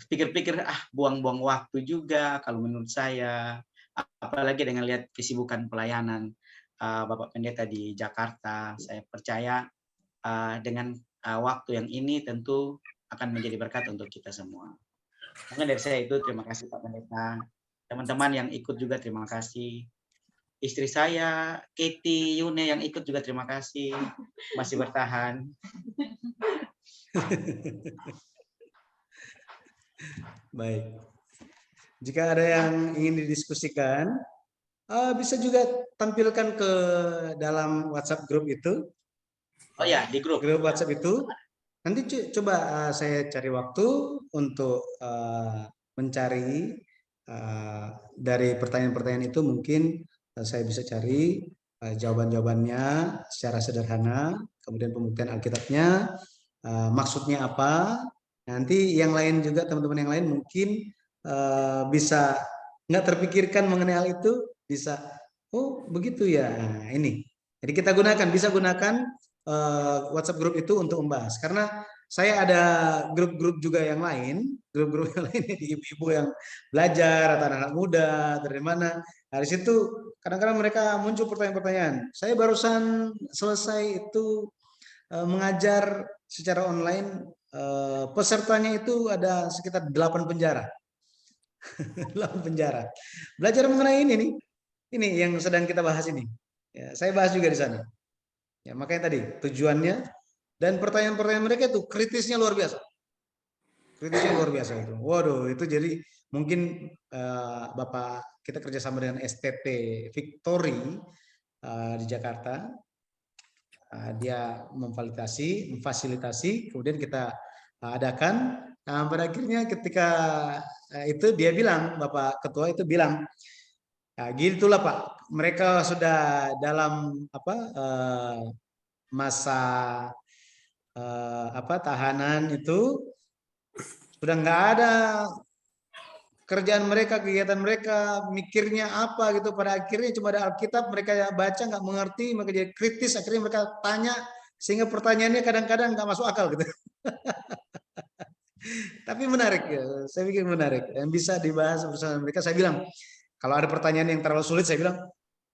pikir-pikir buang-buang waktu juga kalau menurut saya, apalagi dengan lihat kesibukan pelayanan Bapak Pendeta di Jakarta. Saya percaya dengan waktu yang ini tentu akan menjadi berkat untuk kita semua. Mungkin dari saya itu, terima kasih Pak Pendeta. Teman-teman yang ikut juga terima kasih. Istri saya, Katie, Yune yang ikut juga terima kasih. Masih bertahan. Baik. Jika ada yang ingin didiskusikan, bisa juga tampilkan ke dalam WhatsApp grup itu. Oh ya, di grup. Grup WhatsApp itu. Nanti coba saya cari waktu untuk mencari dari pertanyaan-pertanyaan itu, mungkin saya bisa cari jawaban-jawabannya secara sederhana, kemudian pembuktian Alkitabnya, maksudnya apa. Nanti yang lain juga, teman-teman yang lain mungkin bisa nggak terpikirkan mengenai hal itu, bisa, oh begitu ya. Nah, ini. Jadi kita bisa gunakan WhatsApp grup itu untuk membahas. Karena saya ada grup-grup juga yang lain, grup-grup yang lain di ibu-ibu yang belajar atau anak-anak muda dari mana. Dari situ kadang-kadang mereka muncul pertanyaan-pertanyaan. Saya barusan selesai itu mengajar secara online, pesertanya itu ada sekitar 8 penjara. 8 penjara. Belajar mengenai ini nih. Ini yang sedang kita bahas ini. Ya, saya bahas juga di sana. Ya, makanya tadi tujuannya dan pertanyaan-pertanyaan mereka itu kritisnya luar biasa. Kritisnya luar biasa itu. Waduh, itu jadi mungkin Bapak kita kerjasama dengan STT Victory di Jakarta. Dia memfasilitasi, kemudian kita adakan. Nah, pada akhirnya ketika itu dia bilang, Bapak Ketua itu bilang, nah, gitulah Pak, mereka sudah dalam masa tahanan itu, sudah nggak ada kerjaan mereka, kegiatan mereka, mikirnya apa gitu. Pada akhirnya cuma ada Alkitab, mereka baca nggak mengerti, mereka jadi kritis, akhirnya mereka tanya, sehingga pertanyaannya kadang-kadang nggak masuk akal gitu. Tapi menarik ya, saya pikir menarik. Yang bisa dibahas bersama mereka, saya bilang, kalau ada pertanyaan yang terlalu sulit, saya bilang,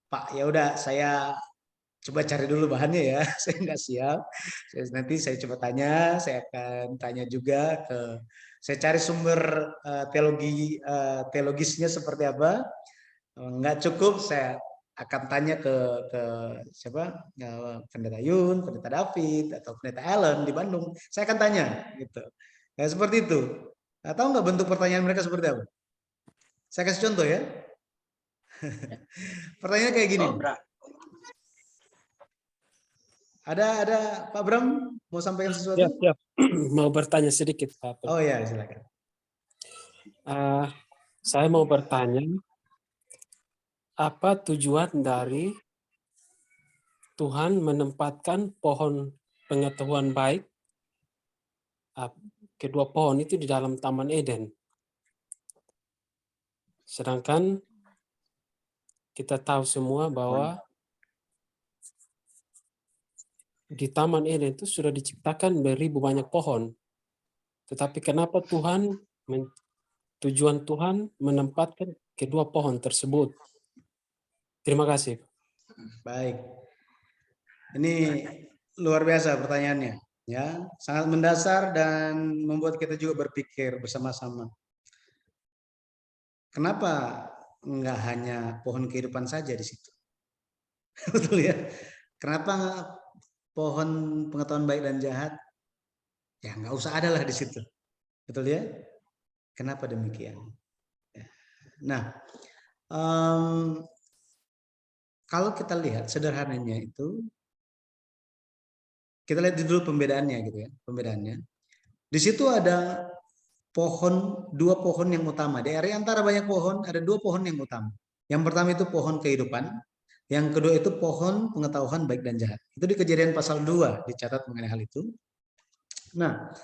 Pak, ya udah saya coba cari dulu bahannya ya, saya nggak siap. Nanti saya coba tanya, saya akan tanya juga saya cari sumber teologisnya seperti apa. Nggak cukup, saya akan tanya ke siapa, Pendeta Yun, Pendeta David, atau Pendeta Allen di Bandung. Saya akan tanya, gitu. Ya seperti itu. Nah, tahu nggak bentuk pertanyaan mereka seperti apa? Saya kasih contoh ya. Pertanyaannya kayak gini. Ada Pak Bram mau sampaikan sesuatu? Ya. Mau bertanya sedikit Pak. Oh ya, silakan. Saya mau bertanya, apa tujuan dari Tuhan menempatkan pohon pengetahuan baik, kedua pohon itu di dalam Taman Eden? Sedangkan kita tahu semua bahwa di Taman Eden itu sudah diciptakan beribu banyak pohon. Tetapi kenapa tujuan Tuhan menempatkan kedua pohon tersebut? Terima kasih. Baik. Ini luar biasa pertanyaannya, ya, sangat mendasar dan membuat kita juga berpikir bersama-sama. Kenapa enggak hanya pohon kehidupan saja di situ? Betul ya? Kenapa pohon pengetahuan baik dan jahat? Ya nggak usah ada lah di situ. Betul ya? Kenapa demikian? Nah, kalau kita lihat sederhananya itu, kita lihat dulu pembedaannya gitu ya, pembedaannya. Di situ ada dua pohon yang utama. Di area antara banyak pohon ada dua pohon yang utama. Yang pertama itu pohon kehidupan, yang kedua itu pohon pengetahuan baik dan jahat. Itu di Kejadian pasal 2 dicatat mengenai hal itu. Nah,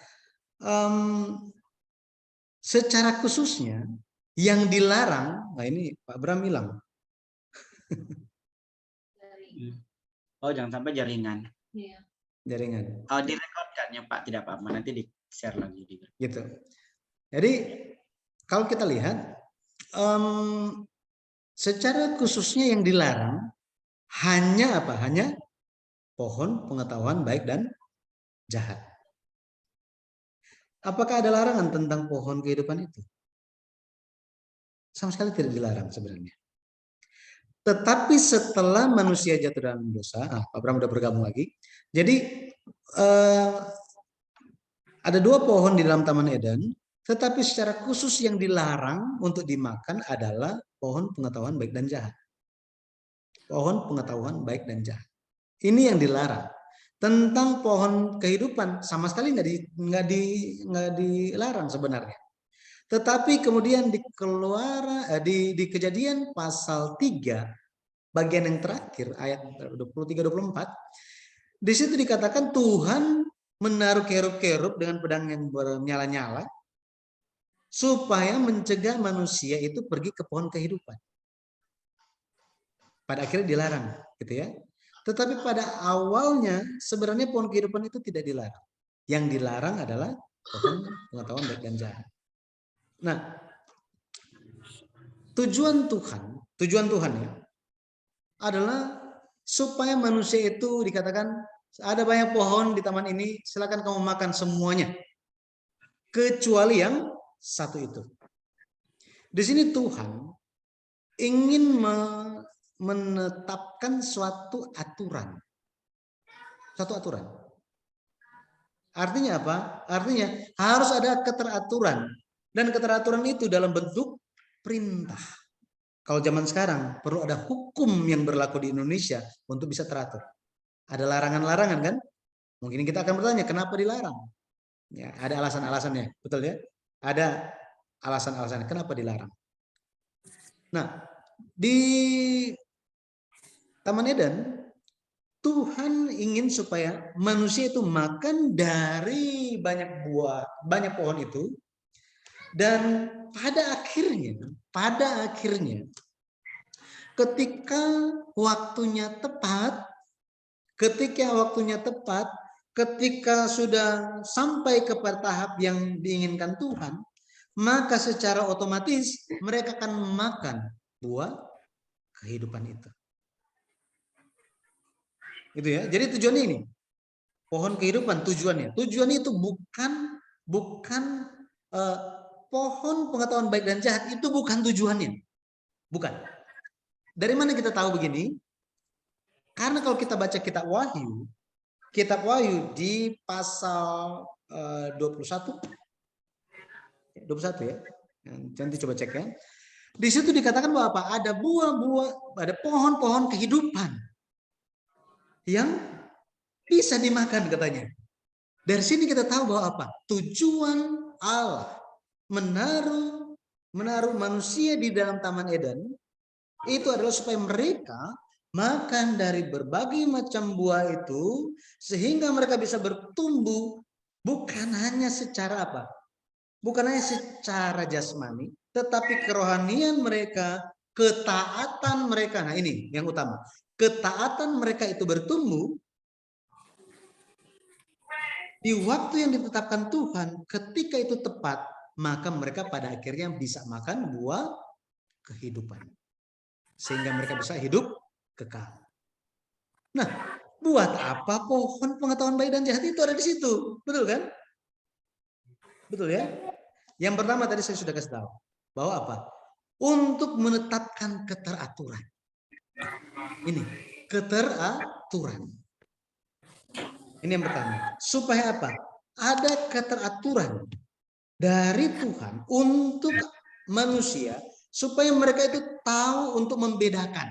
secara khususnya yang dilarang, nah ini Pak Bram bilang. Oh, jangan sampai jaringan. Jaringan. Oh, direkodkan ya Pak, tidak apa-apa, nanti di-share lagi. Gitu. Jadi kalau kita lihat, secara khususnya yang dilarang hanya apa? Hanya pohon pengetahuan baik dan jahat. Apakah ada larangan tentang pohon kehidupan itu? Sama sekali tidak dilarang sebenarnya. Tetapi setelah manusia jatuh dalam dosa, Pak Bram udah bergabung lagi. Jadi ada dua pohon di dalam Taman Eden, tetapi secara khusus yang dilarang untuk dimakan adalah pohon pengetahuan baik dan jahat. Pohon pengetahuan baik dan jahat. Ini yang dilarang. Tentang pohon kehidupan sama sekali nggak dilarang sebenarnya. Tetapi kemudian di Kejadian pasal 3 bagian yang terakhir ayat 23-24 di situ dikatakan Tuhan menaruh kerub-kerub dengan pedang yang bernyala-nyala supaya mencegah manusia itu pergi ke pohon kehidupan. Pada akhirnya dilarang, gitu ya. Tetapi pada awalnya sebenarnya pohon kehidupan itu tidak dilarang. Yang dilarang adalah pohon pengetahuan baik dan jahat. Nah, tujuan Tuhan ya adalah supaya manusia itu dikatakan ada banyak pohon di taman ini, silakan kamu makan semuanya kecuali yang satu itu. Di sini Tuhan ingin menetapkan suatu aturan. Satu aturan. Artinya apa? Artinya harus ada keteraturan. Dan keteraturan itu dalam bentuk perintah. Kalau zaman sekarang perlu ada hukum yang berlaku di Indonesia untuk bisa teratur. Ada larangan-larangan kan? Mungkin kita akan bertanya kenapa dilarang? Ya, ada alasan-alasannya, betul ya? Ada alasan-alasannya kenapa dilarang. Nah, di Taman Eden Tuhan ingin supaya manusia itu makan dari banyak buah, banyak pohon itu, dan pada akhirnya, ketika waktunya tepat, ketika sudah sampai kepada tahap yang diinginkan Tuhan, maka secara otomatis mereka akan memakan buah kehidupan itu. Gitu ya. Jadi tujuannya ini. Pohon kehidupan tujuannya. Tujuannya itu bukan pohon pengetahuan baik dan jahat, itu bukan tujuannya. Bukan. Dari mana kita tahu begini? Karena kalau kita baca kitab Wahyu di pasal 21 ya. Nanti coba cek ya. Di situ dikatakan bahwa apa? Ada buah-buah, ada pohon-pohon kehidupan yang bisa dimakan katanya. Dari sini kita tahu bahwa apa? Tujuan Allah menaruh manusia di dalam Taman Eden itu adalah supaya mereka makan dari berbagai macam buah itu sehingga mereka bisa bertumbuh bukan hanya secara apa? Bukan hanya secara jasmani, tetapi kerohanian mereka, ketaatan mereka. Nah, ini yang utama. Ketaatan mereka itu bertumbuh di waktu yang ditetapkan Tuhan, ketika itu tepat, maka mereka pada akhirnya bisa makan buah kehidupan. Sehingga mereka bisa hidup kekal. Nah, buat apa pohon pengetahuan baik dan jahat itu ada di situ? Betul kan? Betul ya? Yang pertama tadi saya sudah kasih tahu. Bahwa apa? untuk menetapkan keteraturan. Ini keteraturan. Ini yang pertama. Supaya apa? Ada keteraturan dari Tuhan untuk manusia supaya mereka itu tahu untuk membedakan.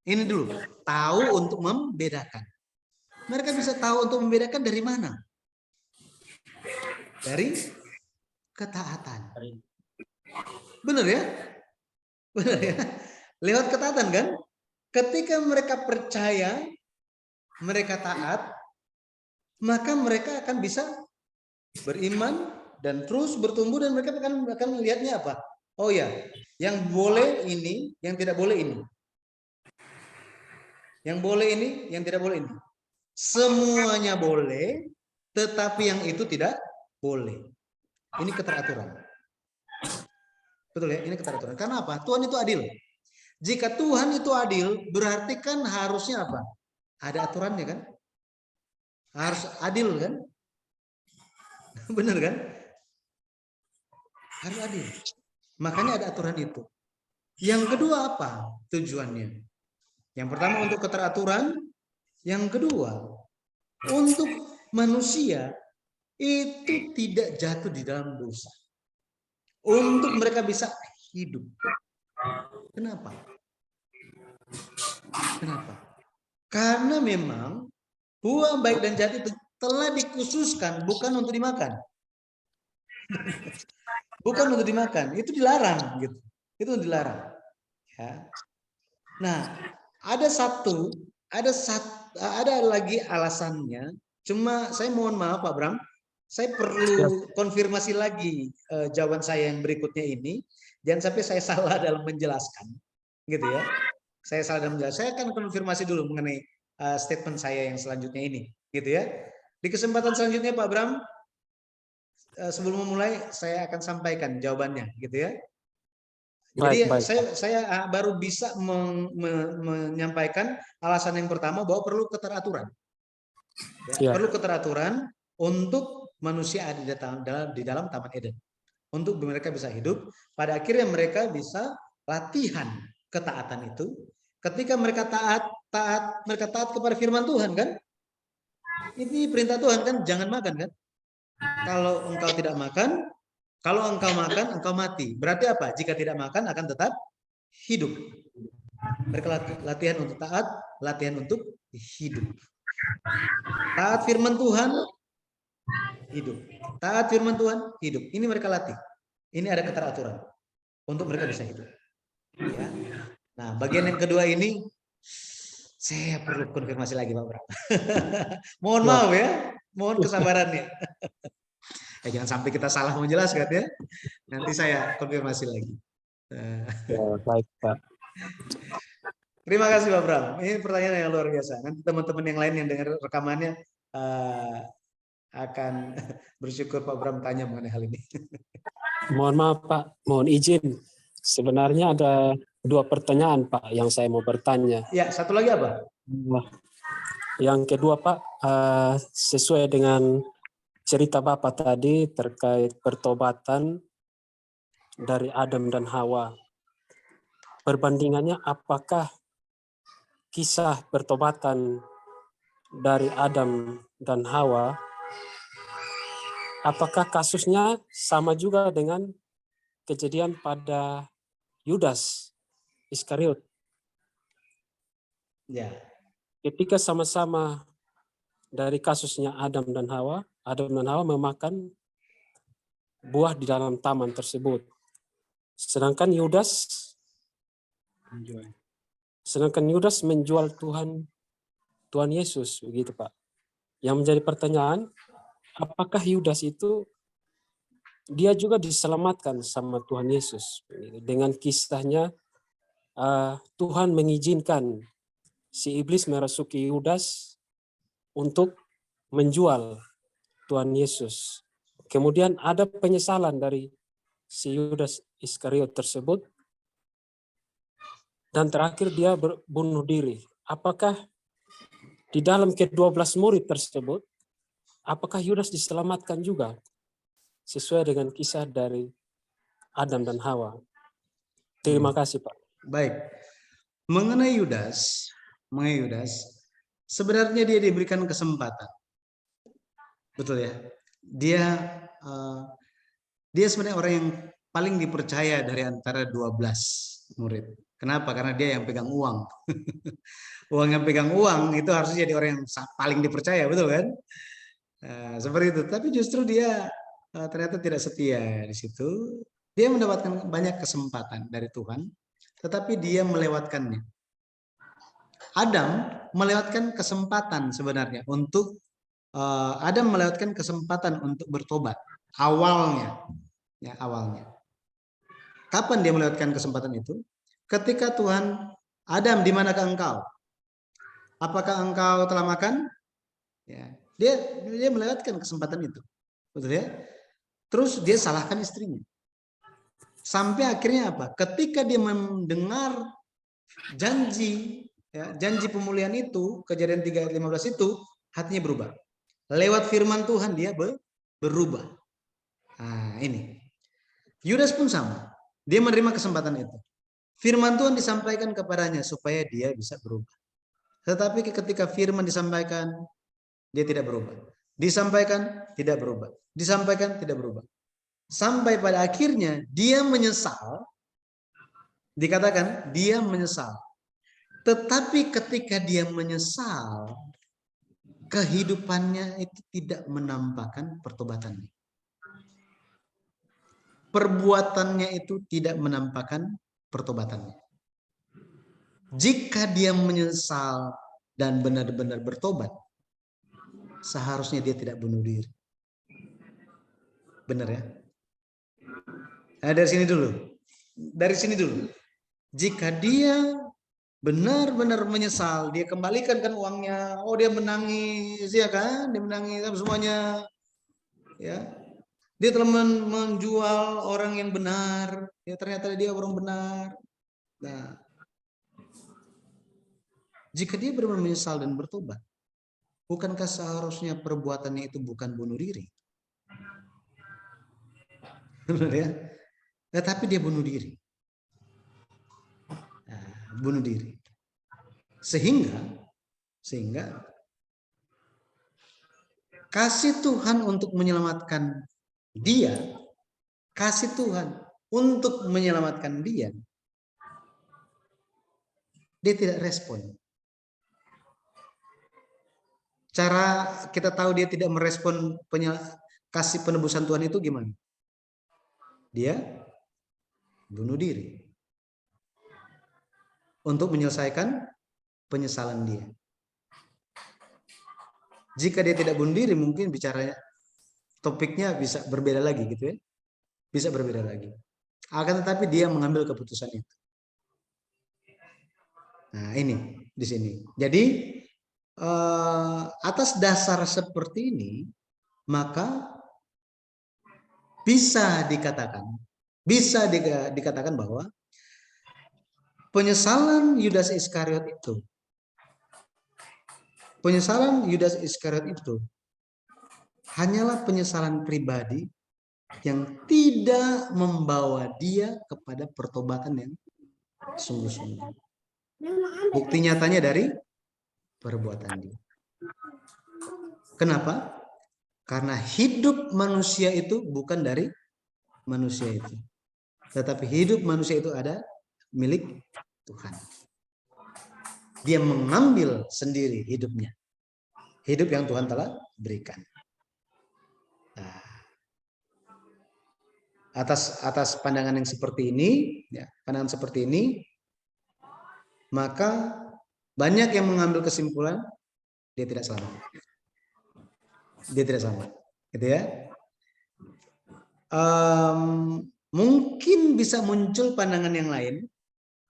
Ini dulu, tahu untuk membedakan. Mereka bisa tahu untuk membedakan dari mana? Dari ketaatan. Benar ya? Benar ya? Lewat ketaatan kan? Ketika mereka percaya, mereka taat, maka mereka akan bisa beriman dan terus bertumbuh, dan mereka akan melihatnya apa? Oh ya, yang boleh ini, yang tidak boleh ini. Yang boleh ini, yang tidak boleh ini. Semuanya boleh, tetapi yang itu tidak boleh. Ini keteraturan. Betul ya? Ini keteraturan. Karena apa? Tuhan itu adil. Jika Tuhan itu adil, berarti kan harusnya apa? Ada aturannya kan? Harus adil kan? Benar kan? Harus adil. Makanya ada aturan itu. Yang kedua apa tujuannya? Yang pertama untuk keteraturan. Yang kedua, untuk manusia itu tidak jatuh di dalam dosa. Untuk mereka bisa hidup. Kenapa? Kenapa? Karena memang buah baik dan jahat itu telah dikhususkan bukan untuk dimakan. Bukan untuk dimakan, itu dilarang gitu. Itu dilarang. Ya. Nah, ada lagi alasannya. Cuma saya mohon maaf Pak Bram, saya perlu konfirmasi lagi jawaban saya yang berikutnya ini. Jangan sampai saya salah dalam menjelaskan, gitu ya. Saya salah dalam menjelaskan. Saya akan konfirmasi dulu mengenai statement saya yang selanjutnya ini, gitu ya. Di kesempatan selanjutnya Pak Bram, sebelum memulai saya akan sampaikan jawabannya, gitu ya. Jadi saya baru bisa menyampaikan alasan yang pertama bahwa perlu keteraturan. Ya, perlu keteraturan untuk manusia ada di dalam Taman Eden. Untuk mereka bisa hidup, pada akhirnya mereka bisa latihan ketaatan itu. Ketika mereka mereka taat kepada firman Tuhan kan? Ini perintah Tuhan kan, jangan makan kan? Kalau engkau tidak makan, kalau engkau makan, engkau mati. Berarti apa? Jika tidak makan akan tetap hidup. Mereka latihan untuk taat, latihan untuk hidup. Taat firman Tuhan, hidup. Taat firman Tuhan, hidup. Ini mereka latih. Ini ada keteraturan untuk mereka bisa hidup. Ya. Nah, bagian yang kedua ini saya perlu konfirmasi lagi Pak Bram. Mohon maaf ya, mohon kesabarannya. Jangan sampai kita salah menjelaskan ya. Nanti saya konfirmasi lagi. Baik Pak. Terima kasih Pak Bram. Ini pertanyaan yang luar biasa. Nanti teman-teman yang lain yang dengar rekamannya akan bersyukur Pak Bram tanya mengenai hal ini. Mohon maaf Pak, mohon izin. Sebenarnya ada 2 pertanyaan Pak yang saya mau bertanya. Ya, satu lagi apa? Yang kedua Pak, sesuai dengan cerita Bapak tadi terkait pertobatan dari Adam dan Hawa. Perbandingannya apakah kisah pertobatan dari Adam dan Hawa, apakah kasusnya sama juga dengan kejadian pada Yudas Iskariot? Ya. Ketika sama-sama dari kasusnya Adam dan Hawa memakan buah di dalam taman tersebut. Sedangkan Yudas menjual Tuhan Yesus, begitu Pak. Yang menjadi pertanyaan, apakah Yudas itu dia juga diselamatkan sama Tuhan Yesus? Dengan kisahnya Tuhan mengizinkan si iblis merasuki Yudas untuk menjual Tuhan Yesus. Kemudian ada penyesalan dari si Yudas Iskariot tersebut, dan terakhir dia bunuh diri. Apakah di dalam ke-12 murid tersebut, apakah Yudas diselamatkan juga sesuai dengan kisah dari Adam dan Hawa? Terima kasih, Pak. Baik. Mengenai Yudas, sebenarnya dia diberikan kesempatan. Betul ya? Dia sebenarnya orang yang paling dipercaya dari antara 12 murid. Kenapa? Karena dia yang pegang uang. Uang yang pegang uang itu harusnya jadi orang yang paling dipercaya, betul kan? Seperti itu. Tapi justru dia ternyata tidak setia di situ. Dia mendapatkan banyak kesempatan dari Tuhan, tetapi dia melewatkannya. Adam melewatkan kesempatan sebenarnya untuk Adam melewatkan kesempatan untuk bertobat awalnya. Ya, awalnya. Kapan dia melewatkan kesempatan itu? Ketika Tuhan, Adam, di manakah engkau? Apakah engkau telah makan? Ya, dia melewatkan kesempatan itu, betul ya? Terus dia salahkan istrinya. Sampai akhirnya apa? Ketika dia mendengar janji, ya, janji pemulihan itu, Kejadian 3 ayat 15 itu, hatinya berubah. Lewat firman Tuhan dia berubah. Nah, ini. Yudas pun sama. Dia menerima kesempatan itu. Firman Tuhan disampaikan kepadanya supaya dia bisa berubah. Tetapi ketika firman disampaikan, dia tidak berubah. Disampaikan, tidak berubah. Disampaikan, tidak berubah. Sampai pada akhirnya dia menyesal. Dikatakan dia menyesal. Tetapi ketika dia menyesal, kehidupannya itu tidak menampakkan pertobatannya. Perbuatannya itu tidak menampakkan pertobatannya. Jika dia menyesal dan benar-benar bertobat, seharusnya dia tidak bunuh diri. Benar ya? Nah, dari sini dulu. Dari sini dulu. Jika dia benar-benar menyesal, dia kembalikan kan uangnya. Oh, dia menangis, ya kan? Dia menangis semuanya. Ya. Dia telah menjual orang yang benar. Ya, ternyata dia orang benar. Nah, jika dia benar-benar menyesal dan bertobat, bukankah seharusnya perbuatannya itu bukan bunuh diri? Benar ya? Tetapi dia bunuh diri. Nah, bunuh diri. Sehingga kasih Tuhan untuk menyelamatkan dia, kasih Tuhan untuk menyelamatkan dia tidak respon. Cara kita tahu dia tidak merespon kasih penebusan Tuhan itu gimana? Dia bunuh diri untuk menyelesaikan penyesalan dia. Jika dia tidak bunuh diri, mungkin bicaranya topiknya bisa berbeda lagi gitu ya. Bisa berbeda lagi. Akan tetapi dia mengambil keputusan itu. Nah, ini di sini. Jadi atas dasar seperti ini, maka bisa dikatakan bahwa penyesalan Yudas Iskariot itu hanyalah penyesalan pribadi yang tidak membawa dia kepada pertobatan yang sungguh-sungguh. Bukti nyatanya dari perbuatan dia. Kenapa? Karena hidup manusia itu bukan dari manusia itu. Tetapi hidup manusia itu ada milik Tuhan. Dia mengambil sendiri hidupnya. Hidup yang Tuhan telah berikan. Nah, atas pandangan yang seperti ini, ya, maka banyak yang mengambil kesimpulan dia tidak selamat. Dia tidak selamat, gitu ya. Mungkin bisa muncul pandangan yang lain,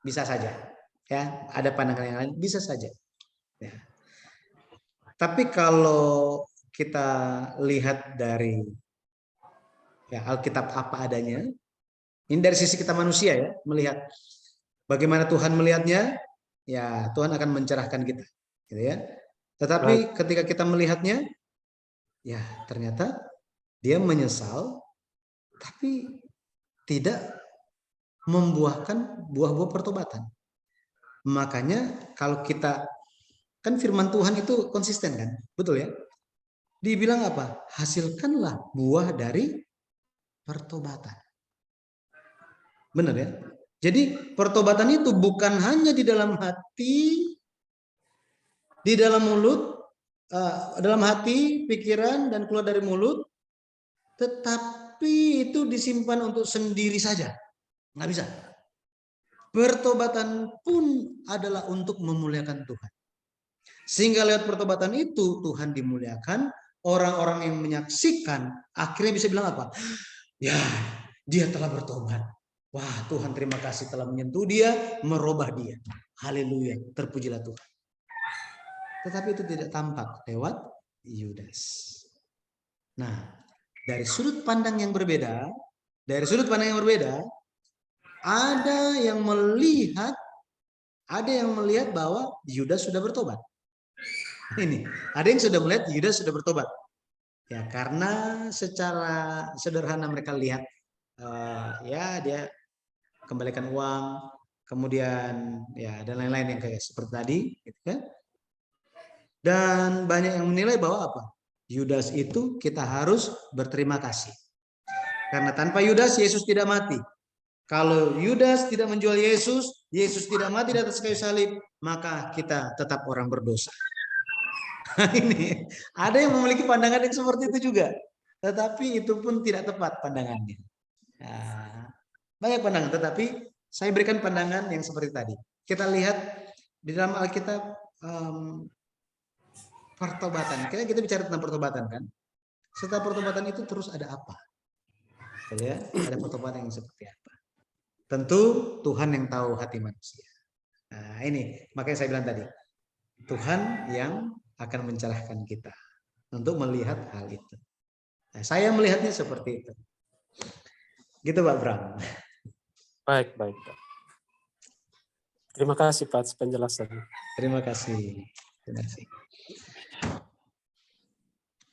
bisa saja, ya. Ada pandangan yang lain, bisa saja. Ya. Tapi kalau kita lihat dari ya, Alkitab apa adanya, ini dari sisi kita manusia ya, melihat bagaimana Tuhan melihatnya, ya Tuhan akan mencerahkan kita, gitu ya. Tetapi ketika kita melihatnya, ya ternyata dia menyesal, tapi tidak membuahkan buah-buah pertobatan. Makanya kalau kita, kan firman Tuhan itu konsisten kan? Betul ya? Dibilang apa? Hasilkanlah buah dari pertobatan. Benar ya? Jadi pertobatan itu bukan hanya di dalam hati, di dalam mulut, dalam hati, pikiran, dan keluar dari mulut, tetapi itu disimpan untuk sendiri saja. Nggak bisa. Pertobatan pun adalah untuk memuliakan Tuhan. Sehingga lewat pertobatan itu Tuhan dimuliakan, orang-orang yang menyaksikan akhirnya bisa bilang apa? Ya, dia telah bertobat. Wah, Tuhan terima kasih telah menyentuh dia, merubah dia. Haleluya, terpujilah Tuhan. Tetapi itu tidak tampak lewat Yudas. Nah, dari sudut pandang yang berbeda, ada yang melihat bahwa Yudas sudah bertobat. Ini, ada yang sudah melihat Yudas sudah bertobat. Ya, karena secara sederhana mereka lihat, ya dia kembalikan uang, kemudian ya dan lain-lain yang kayak seperti tadi, gitu kan? Dan banyak yang menilai bahwa apa? Yudas itu kita harus berterima kasih. Karena tanpa Yudas, Yesus tidak mati. Kalau Yudas tidak menjual Yesus, Yesus tidak mati di atas kayu salib, maka kita tetap orang berdosa. Ini ada yang memiliki pandangan yang seperti itu juga, tetapi itu pun tidak tepat pandangannya. Nah, banyak pandangan, tetapi saya berikan pandangan yang seperti tadi. Kita lihat di dalam Alkitab pertobatan. Kita bicara tentang pertobatan kan. Setelah pertobatan itu terus ada apa? Ya, ada pertobatan yang seperti apa? Tentu Tuhan yang tahu hati manusia. Nah, ini makanya saya bilang tadi, Tuhan yang akan mencerahkan kita untuk melihat hal itu. Nah, saya melihatnya seperti itu. Gitu Pak Bram. Baik. Terima kasih Pak atas penjelasannya. Terima kasih.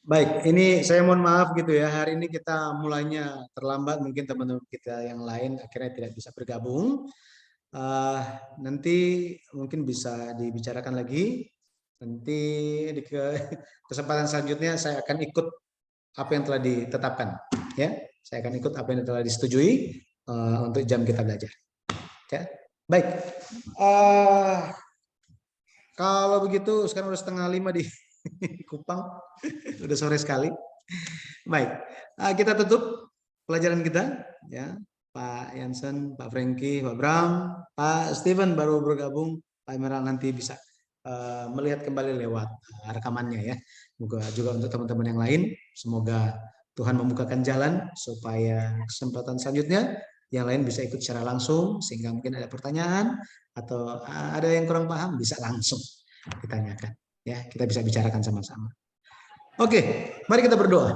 Baik, ini saya mohon maaf gitu ya. Hari ini kita mulainya terlambat, mungkin teman-teman kita yang lain akhirnya tidak bisa bergabung. Nanti mungkin bisa dibicarakan lagi. Nanti di kesempatan selanjutnya saya akan ikut apa yang telah ditetapkan. Ya, saya akan ikut apa yang telah disetujui untuk jam kita belajar. Ya, baik. Kalau begitu sekarang udah 4:30 di Kupang, udah sore sekali. Baik, kita tutup pelajaran kita, ya. Pak Yansen, Pak Franky, Pak Bram, Pak Steven baru bergabung. Pak Emerald nanti bisa melihat kembali lewat rekamannya ya. Semoga juga untuk teman-teman yang lain, semoga Tuhan membukakan jalan supaya kesempatan selanjutnya yang lain bisa ikut secara langsung, sehingga mungkin ada pertanyaan atau ada yang kurang paham bisa langsung ditanyakan. Ya, kita bisa bicarakan sama-sama. Oke, mari kita berdoa.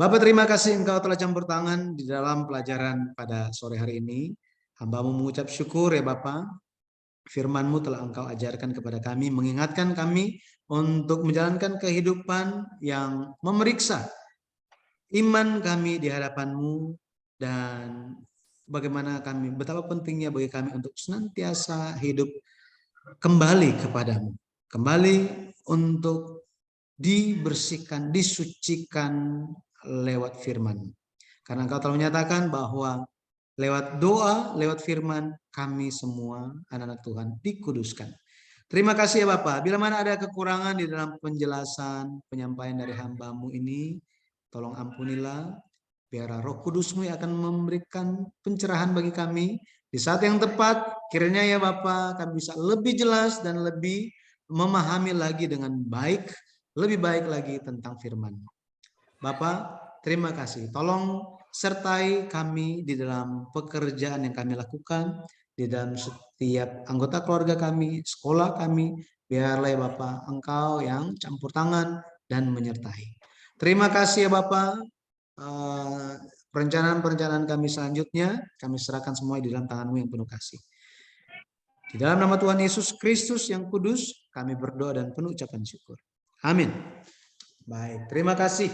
Bapak, terima kasih Engkau telah campur tangan di dalam pelajaran pada sore hari ini. Hamba-Mu mengucap syukur ya Bapak. Firman-Mu telah Engkau ajarkan kepada kami, mengingatkan kami untuk menjalankan kehidupan yang memeriksa iman kami di hadapan-Mu, dan bagaimana kami, betapa pentingnya bagi kami untuk senantiasa hidup kembali kepadamu. Kembali untuk dibersihkan, disucikan lewat firman. Karena Engkau telah menyatakan bahwa lewat doa, lewat firman, kami semua anak-anak Tuhan dikuduskan. Terima kasih ya Bapak. Bila mana ada kekurangan di dalam penjelasan, penyampaian dari hamba-Mu ini, tolong ampunilah. Biar Roh Kudus-Mu yang akan memberikan pencerahan bagi kami. Di saat yang tepat, kiranya ya Bapak, kami bisa lebih jelas dan lebih memahami lagi dengan baik, lebih baik lagi tentang firman. Bapak, terima kasih. Tolong sertai kami di dalam pekerjaan yang kami lakukan, di dalam setiap anggota keluarga kami, sekolah kami. Biarlah ya Bapak, Engkau yang campur tangan dan menyertai. Terima kasih ya Bapak. Perencanaan-perencanaan kami selanjutnya, kami serahkan semua di dalam tangan-Mu yang penuh kasih. Di dalam nama Tuhan Yesus Kristus yang kudus, kami berdoa dan penuh ucapan syukur. Amin. Baik, terima kasih.